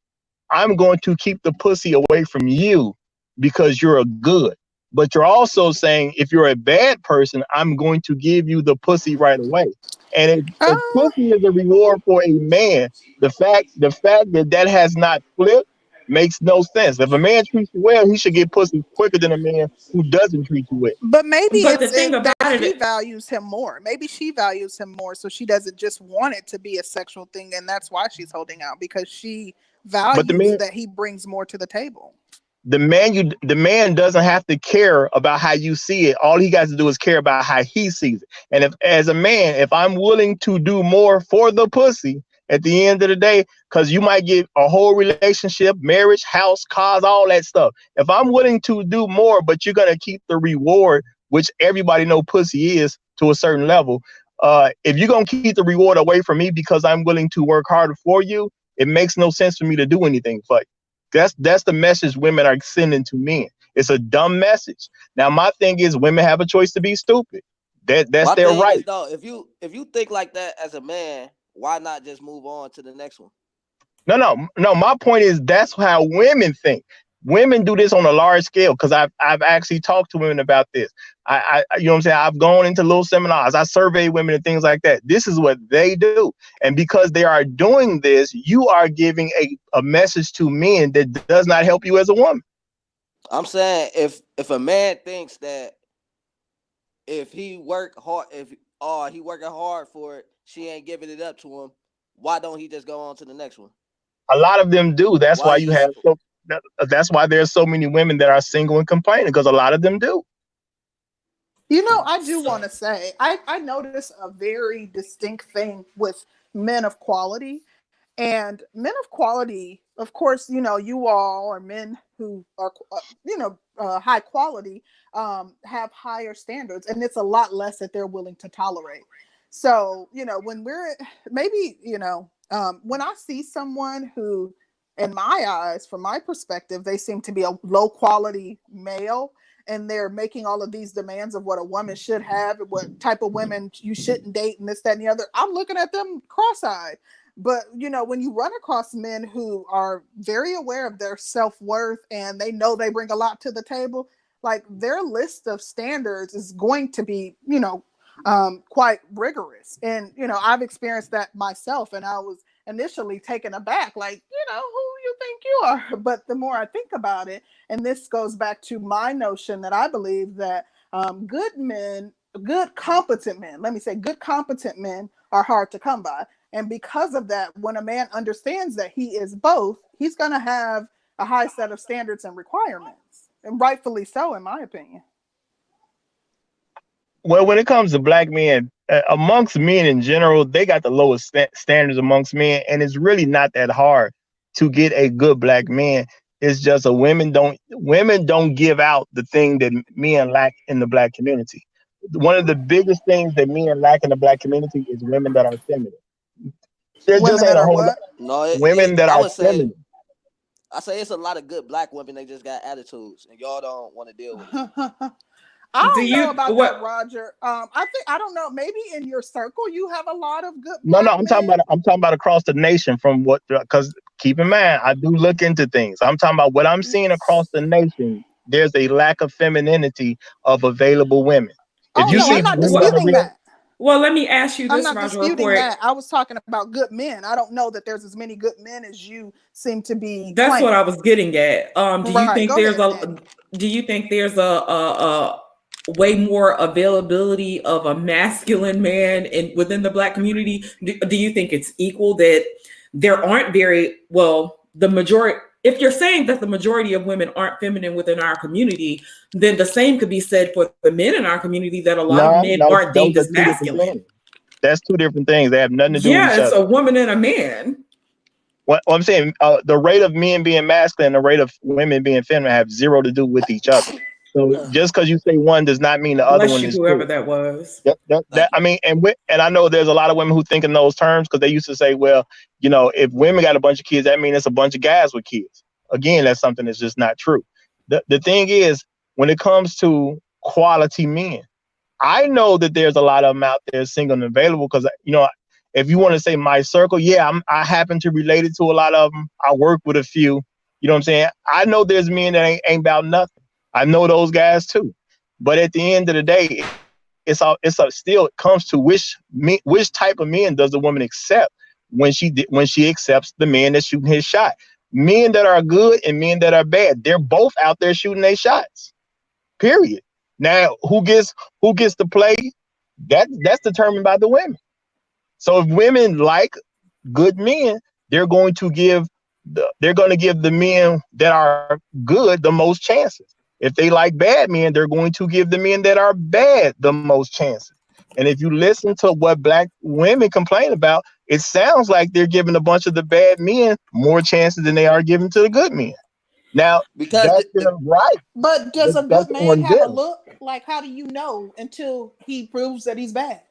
I'm going to keep the pussy away from you because you're a good. But you're also saying if you're a bad person, I'm going to give you the pussy right away. And Uh, if pussy is a reward for a man, the fact that that has not flipped makes no sense. If a man treats you well, he should get pussy quicker than a man who doesn't treat you well. but maybe But the it's thing about that she it, values him more. Maybe she values him more, so she doesn't just want it to be a sexual thing, and that's why she's holding out, because she But the values man that he brings more to the table. the man doesn't have to care about how you see it. All he got to do is care about how he sees it. And if, as a man, if I'm willing to do more for the pussy at the end of the day, because you might get a whole relationship, marriage, house, cars, all that stuff. If I'm willing to do more, but you're gonna keep the reward, which everybody know pussy is to a certain level. If you're gonna keep the reward away from me because I'm willing to work harder for you, it makes no sense for me to do anything for you. That's the message women are sending to men. It's a dumb message. Now, my thing is, women have a choice to be stupid. That's My their thing is right. though, if you think like that as a man, why not just move on to the next one? No. My point is that's how women think. Women do this on a large scale because I've actually talked to women about this. You know what I'm saying? I've gone into little seminars. I survey women and things like that. This is what they do. And because they are doing this, you are giving a message to men that does not help you as a woman. I'm saying if a man thinks that if he work hard, if he working hard for it, she ain't giving it up to him, why don't he just go on to the next one? A lot of them do. That's Why why you you have that's why there's so many women that are single and complaining, because a lot of them do. You know, I do want to say, I notice a very distinct thing with men of quality. And men of quality, of course, you know, you all are men who are, high quality, have higher standards, and it's a lot less that they're willing to tolerate. So, you know, when we're maybe, when I see someone who, in my eyes, from my perspective, they seem to be a low quality male, and they're making all of these demands of what a woman should have and what type of women you shouldn't date and this, that, and the other. I'm looking at them cross-eyed. But, you know, when you run across men who are very aware of their self-worth and they know they bring a lot to the table, like their list of standards is going to be, quite rigorous. And, I've experienced that myself, and I was initially taken aback, like, who you think you are? But the more I think about it, and this goes back to my notion that I believe that good competent men, let me say good competent men are hard to come by. And because of that, when a man understands that he is both, he's going to have a high set of standards and requirements, and rightfully so, in my opinion. Well, when it comes to black men, amongst men in general, they got the lowest standards amongst men, and it's really not that hard to get a good black man. It's just women don't give out the thing that men lack in the black community. One of the biggest things that men lack in the black community is women that are feminine. There just Women ain't that a are whole lot what? of No, women that I are would say feminine. it's a lot of good black women. They just got attitudes, and y'all don't want to deal with it. I do don't know you about that, what? Roger. I don't know. Maybe in your circle you have a lot of good No, black I'm men. talking about across the nation from what, because keep in mind, I do look into things. I'm talking about what I'm seeing across the nation. There's a lack of femininity of available women. If Oh you no, Do see I'm you not women that are disputing what? real, that. Well, let me ask you I'm this, not Roger, real disputing quick. that. I was talking about good men. I don't know that there's as many good men as you seem to be That's what I claiming. was getting at. Right. Go ahead, Danny. Do you think there's a way more availability of a masculine man within the black community? Do you think it's equal, that there aren't very well the majority? If you're saying that the majority of women aren't feminine within our community, then the same could be said for the men in our community, that a lot of no, men no, aren't those deemed are as two different masculine. things. That's two different things. They have nothing to do with Yeah, each it's other. a woman and a man. What I'm saying, the rate of men being masculine and the rate of women being feminine have zero to do with each other. So just because you say one does not mean the other Bless one you, is whoever true. that was. That Thank you. I mean, and I know there's a lot of women who think in those terms because they used to say, well, if women got a bunch of kids, that means it's a bunch of guys with kids. Again, that's something that's just not true. The thing is, when it comes to quality men, I know that there's a lot of them out there single and available because, if you want to say my circle, yeah, I happen to relate it to a lot of them. I work with a few. You know what I'm saying? I know there's men that ain't about nothing. I know those guys too. But at the end of the day, still it comes to which type of men does the woman accept when she accepts the man that's shooting his shot. Men that are good and men that are bad, they're both out there shooting their shots. Period. Now, who gets to play? That's determined by the women. So if women like good men, they're going to give the men that are good the most chances. If they like bad men, they're going to give the men that are bad the most chances. And if you listen to what black women complain about, it sounds like they're giving a bunch of the bad men more chances than they are giving to the good men. Now, Because that's their right. But does a That's good man on have a them. look? Like, how do you know until he proves that he's bad?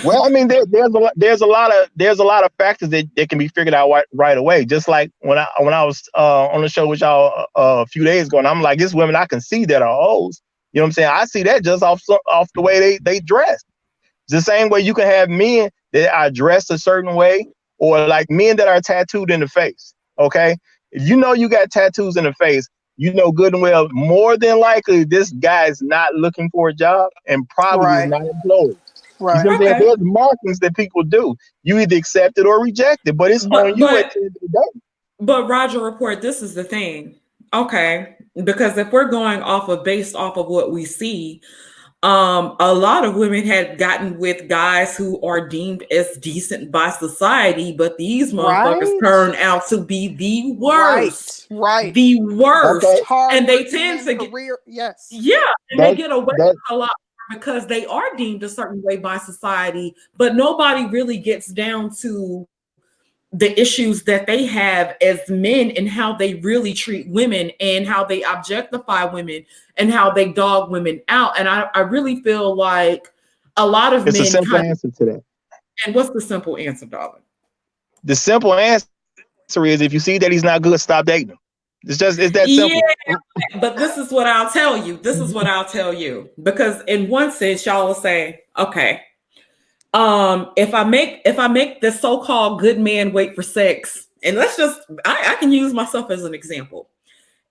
Well, I mean, there's a lot of factors that can be figured out right away. Just like when I was on the show with y'all a few days ago, and I'm like, it's women I can see that are hoes. You know what I'm saying? I see that just off the way they dress. It's the same way you can have men that are dressed a certain way, or like men that are tattooed in the face. Okay, if you know you got tattoos in the face, you know good and well more than likely this guy is not looking for a job and probably is Right. not employed. You see Right. what I'm saying? Okay. There's markings that people do. You either accept it or reject it, but it's on you at But the end of the day. but Roger Report, this is the thing. Okay. Because if we're going based off of what we see, a lot of women had gotten with guys who are deemed as decent by society, but these motherfuckers Right. turn out to be the worst. Right. The worst. Okay, And they tend Hardworking to get, career. Yes. yeah, and they that get away that with a lot because they are deemed a certain way by society, but nobody really gets down to the issues that they have as men and how they really treat women and how they objectify women and how they dog women out. And I really feel like a lot of it's a men simple kind of, answer to that. and what's the simple answer, darling? The simple answer is if you see that he's not good, stop dating him. It's that Yeah, simple. but this is what I'll tell you. This is what I'll tell you. Because in one sense, y'all will say, okay, if I make the so-called good man wait for sex, and I can use myself as an example.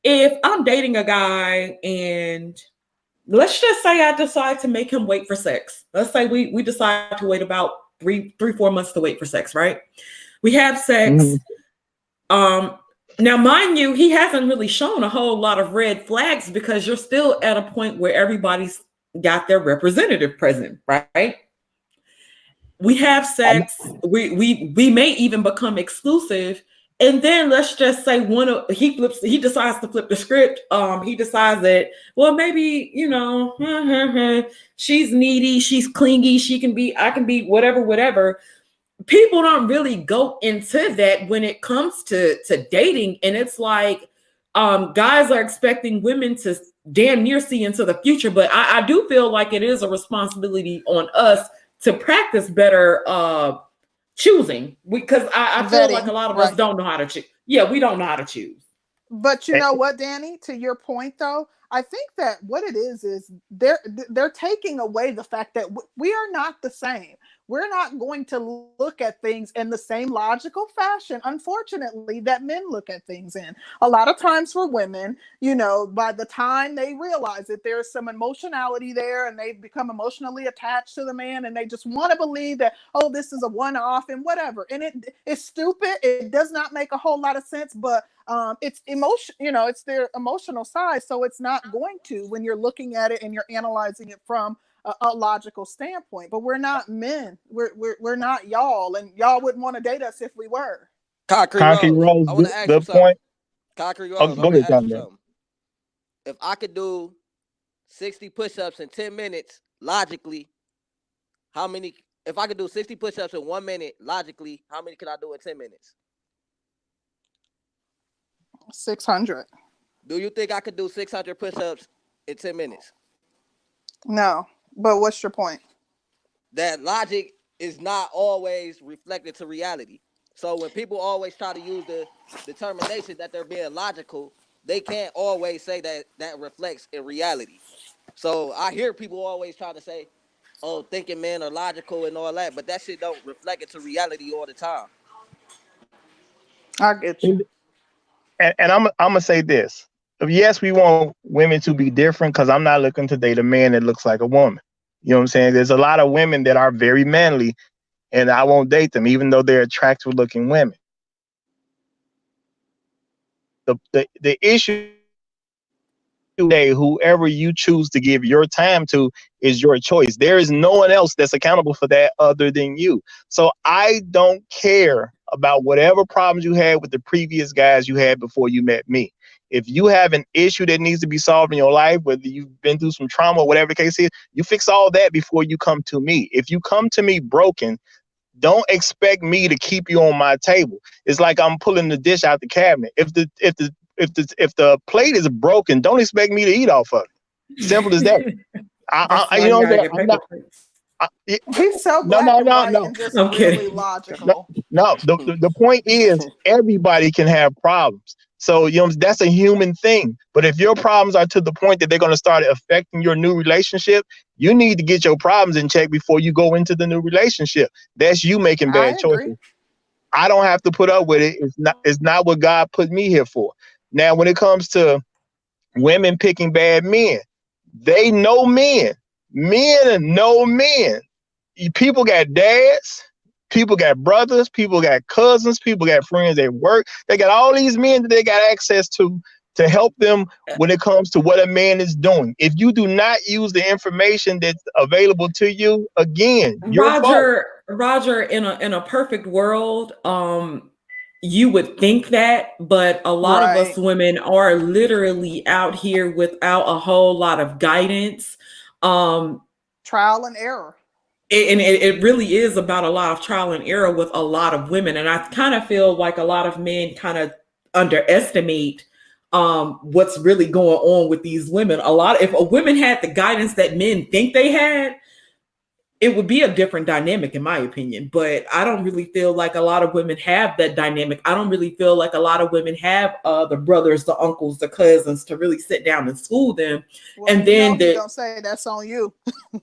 If I'm dating a guy and let's just say I decide to make him wait for sex. Let's say we decide to wait about 4 months to wait for sex, right? We have sex. Mhm. Now, mind you, he hasn't really shown a whole lot of red flags because you're still at a point where everybody's got their representative present, right? We have I'm, sex. We may even become exclusive, and then let's just say he decides to flip the script. He decides that, well, maybe she's needy, she's clingy, I can be whatever. People don't really go into that when it comes to dating, and it's like guys are expecting women to damn near see into the future, but I do feel like it is a responsibility on us to practice better choosing, because I feel like a Vetting. lot of us Right. don't know how to choose. Yeah, we don't know how to choose. But you know what, Danny? To your point, though, I think that what it is they're taking away the fact that we are not the same. We're not going to look at things in the same logical fashion, unfortunately, that men look at things in. A lot of times for women, by the time they realize that there's some emotionality there and they've become emotionally attached to the man and they just want to believe that, oh, this is a one-off and whatever. And it's stupid. It does not make a whole lot of sense, but it's emotion, it's their emotional side. So it's not going to, when you're looking at it and you're analyzing it from a logical standpoint. But we're not men. We're not y'all, and y'all wouldn't want to date us if we were. Concrete Concrete Rose, Rose, I want to ask you the something. point. Concrete Oh, Rose, I go want to ahead, ask you Tom. something. If I could do 60 push-ups in 10 minutes, logically, how many? If I could do 60 push-ups in 1 minute, logically, how many can I do in 10 minutes? 600. Do you think I could do 600 push-ups in 10 minutes? No, but what's your point? That logic is not always reflected to reality. So when people always try to use the determination that they're being logical, they can't always say that reflects in reality. So I hear people always try to say, oh, thinking men are logical and all that, but that shit don't reflect it to reality all the time. I get you. And I'm gonna say this. Yes, we want women to be different because I'm not looking to date a man that looks like a woman. You know what I'm saying? There's a lot of women that are very manly, and I won't date them, even though they're attractive looking women. The issue today, whoever you choose to give your time to is your choice. There is no one else that's accountable for that other than you. So I don't care about whatever problems you had with the previous guys you had before you met me. If you have an issue that needs to be solved in your life, whether you've been through some trauma or whatever the case is, you fix all that before you come to me. If you come to me broken, don't expect me to keep you on my table. It's like I'm pulling the dish out the cabinet. If the plate is broken, don't expect me to eat off of it. Simple as that. That's You why know you what I'm gotta saying? get I'm paper not. plates. He's so No, black no, and no, white no, and just I'm really kidding. no, logical. no. The point is, everybody can have problems. So that's a human thing. But if your problems are to the point that they're going to start affecting your new relationship, you need to get your problems in check before you go into the new relationship. That's you making I bad agree. choices. I don't have to put up with it. It's not what God put me here for. Now, when it comes to women picking bad men, they know men. Men know men. People got dads, people got brothers, people got cousins, people got friends at work. They got all these men that they got access to help them when it comes to what a man is doing. If you do not use the information that's available to you, again, your fault. Roger, in a perfect world, you would think that, but a lot of us Right. women are literally out here without a whole lot of guidance. Um, Trial and error. it really is about a lot of trial and error with a lot of women. And I kind of feel like a lot of men kind of underestimate what's really going on with these women. If a women had the guidance that men think they had, it would be a different dynamic in my opinion. But I don't really feel like a lot of women have that dynamic. I don't really feel like a lot of women have the brothers, the uncles, the cousins to really sit down and school them. Well, And you know then he the gonna say that's on you.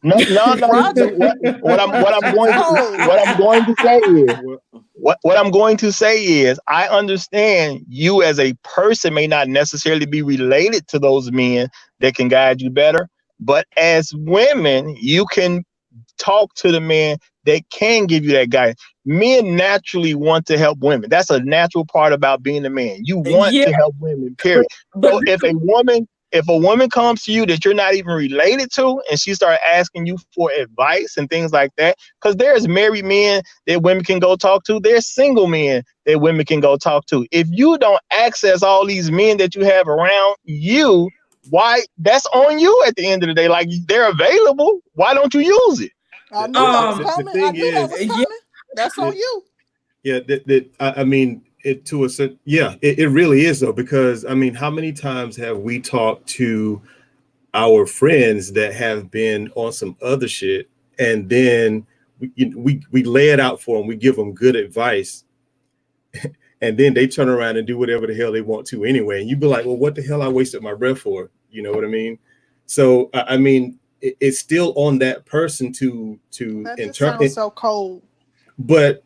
No, no, no. Roger. What I'm That's going to cold. what I'm going to say is Well, what I'm going to say is I understand you as a person may not necessarily be related to those men that can guide you better, but as women, you can talk to the man that can give you that guidance. Men naturally want to help women. That's a natural part about being a man. You want yeah, to help women, but, period. but So if a woman comes to you that you're not even related to and she starts asking you for advice and things like that, because there's married men that women can go talk to, there's single men that women can go talk to. If you don't access all these men that you have around you, why? That's on you at the end of the day. Like, they're available, why don't you use it? I the, knew that was um the coming. I thing knew that is was yeah, coming. That's on that you. yeah that I mean it to a certain yeah it really is though, because I mean, how many times have we talked to our friends that have been on some other shit, and then we lay it out for them, we give them good advice, and then they turn around and do whatever the hell they want to anyway, and you be like, well, what the hell I wasted my breath for? You know what I mean? So I mean, it's still on that person to That just sounds interpret, so cold. but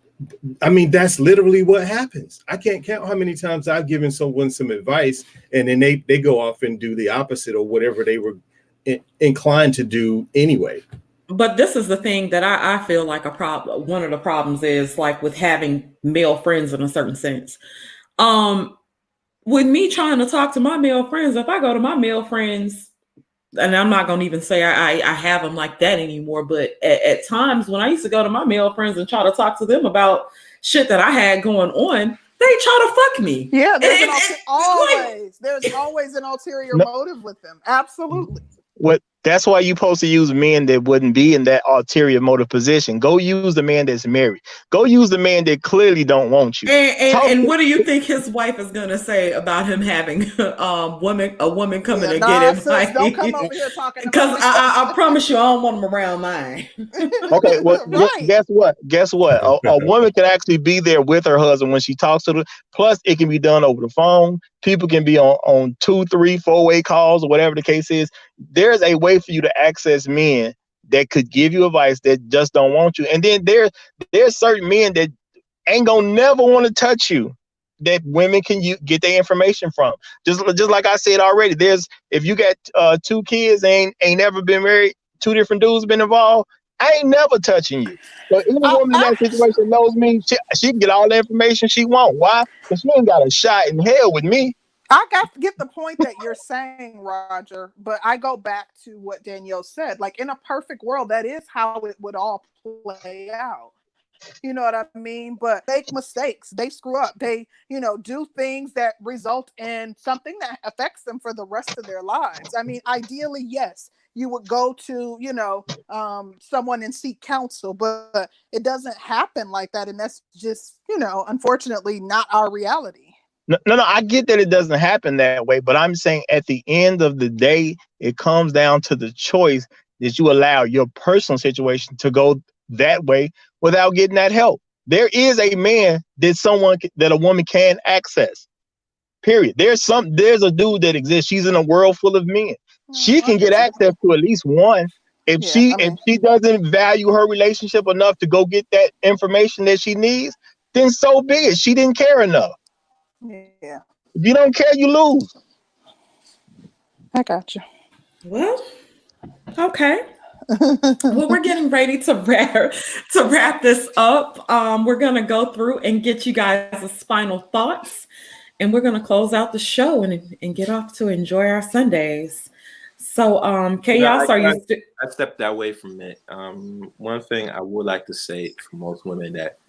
I mean, that's literally what happens. I can't count how many times I've given someone some advice and then they go off and do the opposite of whatever they were inclined to do anyway. but this is the thing that I feel like a problem. One of the problems is like with having male friends in a certain sense. Um, with me trying to talk to my male friends, if I go to my male friends, and I'm not gonna even say I have them like that anymore, but at times when I used to go to my male friends and try to talk to them about shit that I had going on, they try to fuck me. Yeah, Like, there's always an ulterior No, motive with them. Absolutely. that's why you're supposed to use men that wouldn't be in that ulterior motive position. Go use the man that's married. Go use the man that clearly don't want you. Talk and to, what do you think his wife is gonna say about him having a woman coming Yeah, to get nah, him? sis, Like, don't come over here talking because about I promise you, I don't want him around mine. okay, well, right. guess what? Guess what? A woman can actually be there with her husband when she talks to them. Plus, it can be done over the phone. People can be on 2, 3, 4-way calls or whatever the case is. There's a way for you to access men that could give you advice that just don't want you. And then there's certain men that ain't gonna never want to touch you, that women can get their information from. Just like I said already, if you got 2 kids and ain't never been married, two different dudes been involved, I ain't never touching you. So any woman in that situation knows me. She can get all the information she want. Why? Because she ain't got a shot in hell with me. I get the point that you're saying, Roger, but I go back to what Danielle said. Like, in a perfect world, that is how it would all play out. You know what I mean? But make mistakes. They screw up. They, do things that result in something that affects them for the rest of their lives. I mean, ideally, yes, you would go to, someone and seek counsel, but it doesn't happen like that. And that's just, unfortunately not our reality. No, I get that it doesn't happen that way, but I'm saying at the end of the day, it comes down to the choice that you allow your personal situation to go that way without getting that help. There is a man that a woman can access. Period. There's a dude that exists. She's in a world full of men. She can get access to at least one. If she doesn't value her relationship enough to go get that information that she needs, then so be it. She didn't care enough. Yeah. If you don't care, you lose. I got you. Well, okay. Well, we're getting ready to wrap this up. We're gonna go through and get you guys' final thoughts, and we're gonna close out the show and get off to enjoy our Sundays. So, Chaos, I stepped away from it. One thing I would like to say for most women that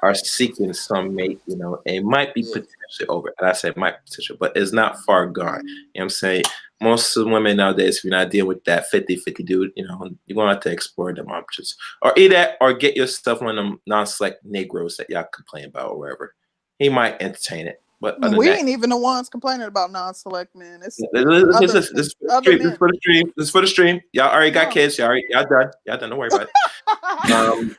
are seeking some mate, it might be potentially over. And I say might be potential, but it's not far gone. You know what I'm saying? Most of the women nowadays, if you're not dealing with that 50-50 dude, you're going to have to explore them options. Or either that, or get yourself one of them non-select Negroes that y'all complain about or wherever. He might entertain it. But we ain't even the ones complaining about non-select men. It's this for the stream. This is for the stream. Y'all already got kids. Y'all done. Y'all done. Don't worry about it.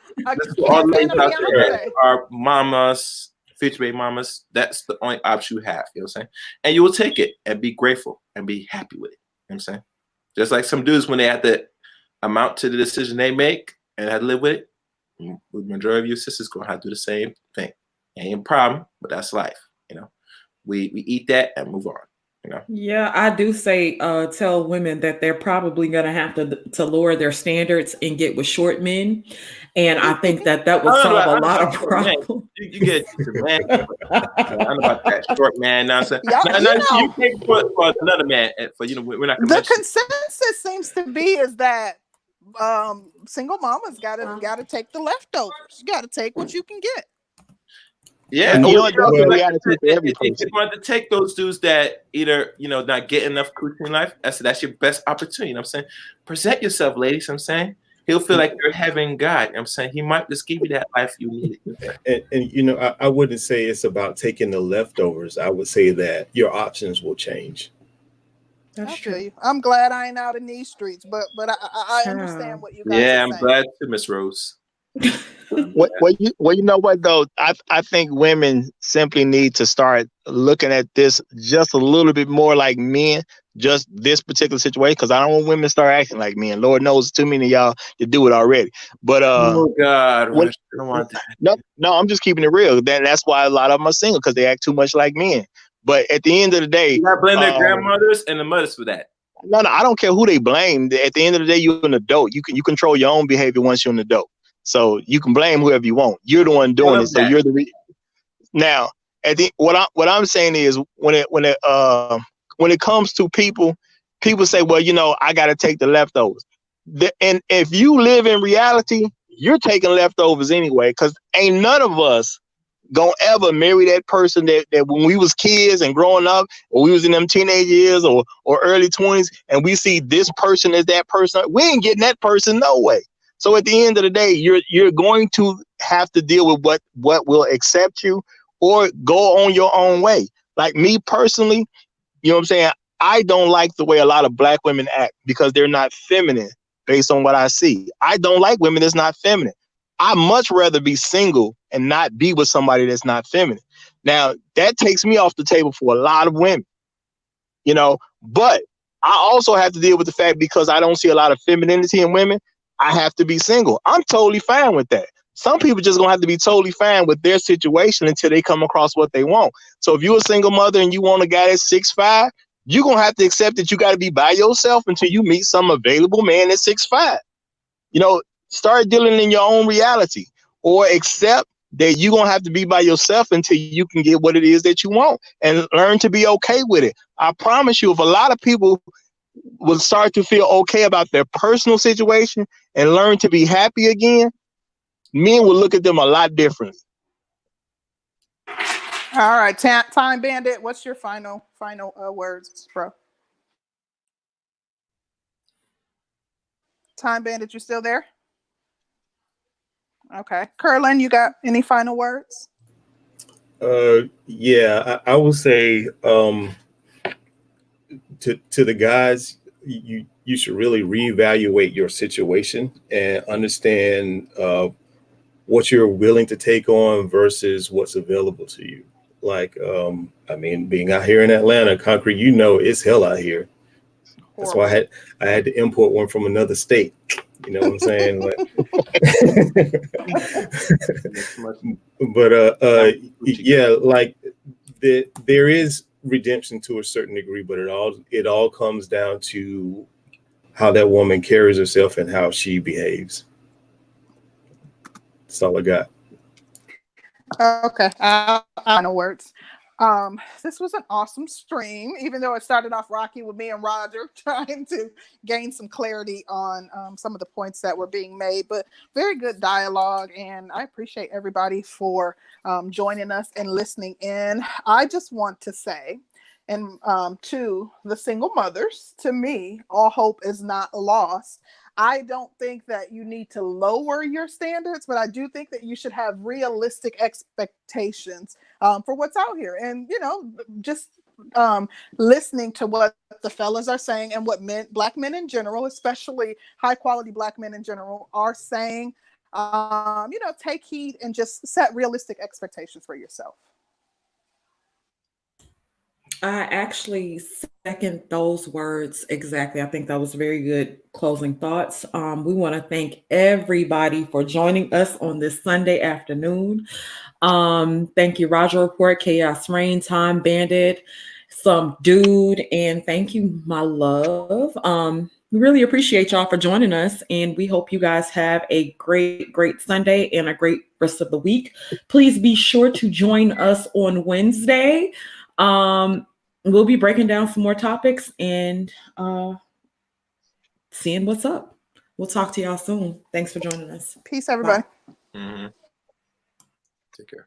All ladies out there are mamas, future baby mamas. That's the only option you have. You know what I'm saying? And you will take it and be grateful and be happy with it. You know what I'm saying? Just like some dudes when they have to amount to the decision they make and have to live with it. The majority of your sisters gonna have to do the same thing. Ain't a problem, but that's life. We eat that and move on. Yeah, I do say tell women that they're probably gonna have to lower their standards and get with short men, and I think that would solve a lot of problems. You get man. I don't know about that short man nonsense. You take for another man. We're not. The consensus seems to be is that single mamas gotta take the leftovers. You gotta take what you can get. Yeah, you want to take those dudes that either not get enough coochie in life. That's your best opportunity. You know what I'm saying? Present yourself, ladies. I'm saying he'll feel like you're having God. You know what I'm saying he might just give you that life you need. And I wouldn't say it's about taking the leftovers. I would say that your options will change. That's true. I'm glad I ain't out in these streets, but I understand what you guys are saying. I'm glad too, Miss Rose. You know what though? I think women simply need to start looking at this just a little bit more like men, just this particular situation, because I don't want women to start acting like men. Lord knows too many of y'all to do it already. But oh God, I don't want that. No, I'm just keeping it real. That's why a lot of them are single, because they act too much like men. But at the end of the day, you not blame their grandmothers and the mothers for that. No, I don't care who they blame. At the end of the day, you're an adult. You control your own behavior once you're an adult. So you can blame whoever you want. You're the one doing it. So you're the now. What I'm saying is when it comes to people say, well, I got to take the leftovers. And if you live in reality, you're taking leftovers anyway, because ain't none of us gonna ever marry that person that when we was kids and growing up, or we was in them teenage years or early 20s, and we see this person as that person. We ain't getting that person no way. So at the end of the day, you're going to have to deal with what will accept you or go on your own way. Like me personally, you know what I'm saying? I don't like the way a lot of black women act because they're not feminine based on what I see. I don't like women that's not feminine. I'd much rather be single and not be with somebody that's not feminine. Now, that takes me off the table for a lot of women, but I also have to deal with the fact, because I don't see a lot of femininity in women, I have to be single. I'm totally fine with that. Some people just gonna have to be totally fine with their situation until they come across what they want. So if you're a single mother and you want a guy that's 6'5", you're going to have to accept that you got to be by yourself until you meet some available man at 6'5". You know, start dealing in your own reality, or accept that you're going to have to be by yourself until you can get what it is that you want, and learn to be okay with it. I promise you, if a lot of people will start to feel okay about their personal situation and learn to be happy again, men will look at them a lot differently. All right, Time Bandit, what's your final words, bro? Time Bandit, you still there? Okay. Curlin, you got any final words? Yeah, I would say to the guys, you should really reevaluate your situation and understand what you're willing to take on versus what's available to you. Like, I mean, being out here in Atlanta, concrete, you know, it's hell out here. That's why I had to import one from another state. You know what I'm saying? Like, but yeah, like there is redemption to a certain degree, but it all comes down to how that woman carries herself and how she behaves. That's all I got. Okay. Final words. This was an awesome stream, even though it started off rocky with me and Roger trying to gain some clarity on some of the points that were being made, but very good dialogue, and I appreciate everybody for joining us and listening in. I just want to say, and to the single mothers, to me, all hope is not lost. I don't think that you need to lower your standards, but I do think that you should have realistic expectations for what's out here. And, you know, just listening to what the fellas are saying and what Black men in general, especially high quality Black men in general, are saying, you know, take heed and just set realistic expectations for yourself. I actually second those words exactly. I think that was very good closing thoughts. We want to thank everybody for joining us on this Sunday afternoon. Thank you, Roger Report, Chaos Rain, Time Bandit, Some Dude, and thank you, my love. We really appreciate y'all for joining us, and we hope you guys have a great, great Sunday and a great rest of the week. Please be sure to join us on Wednesday. We'll be breaking down some more topics and seeing what's up. We'll talk to y'all soon. Thanks for joining us. Peace, everybody. Mm-hmm. Take care.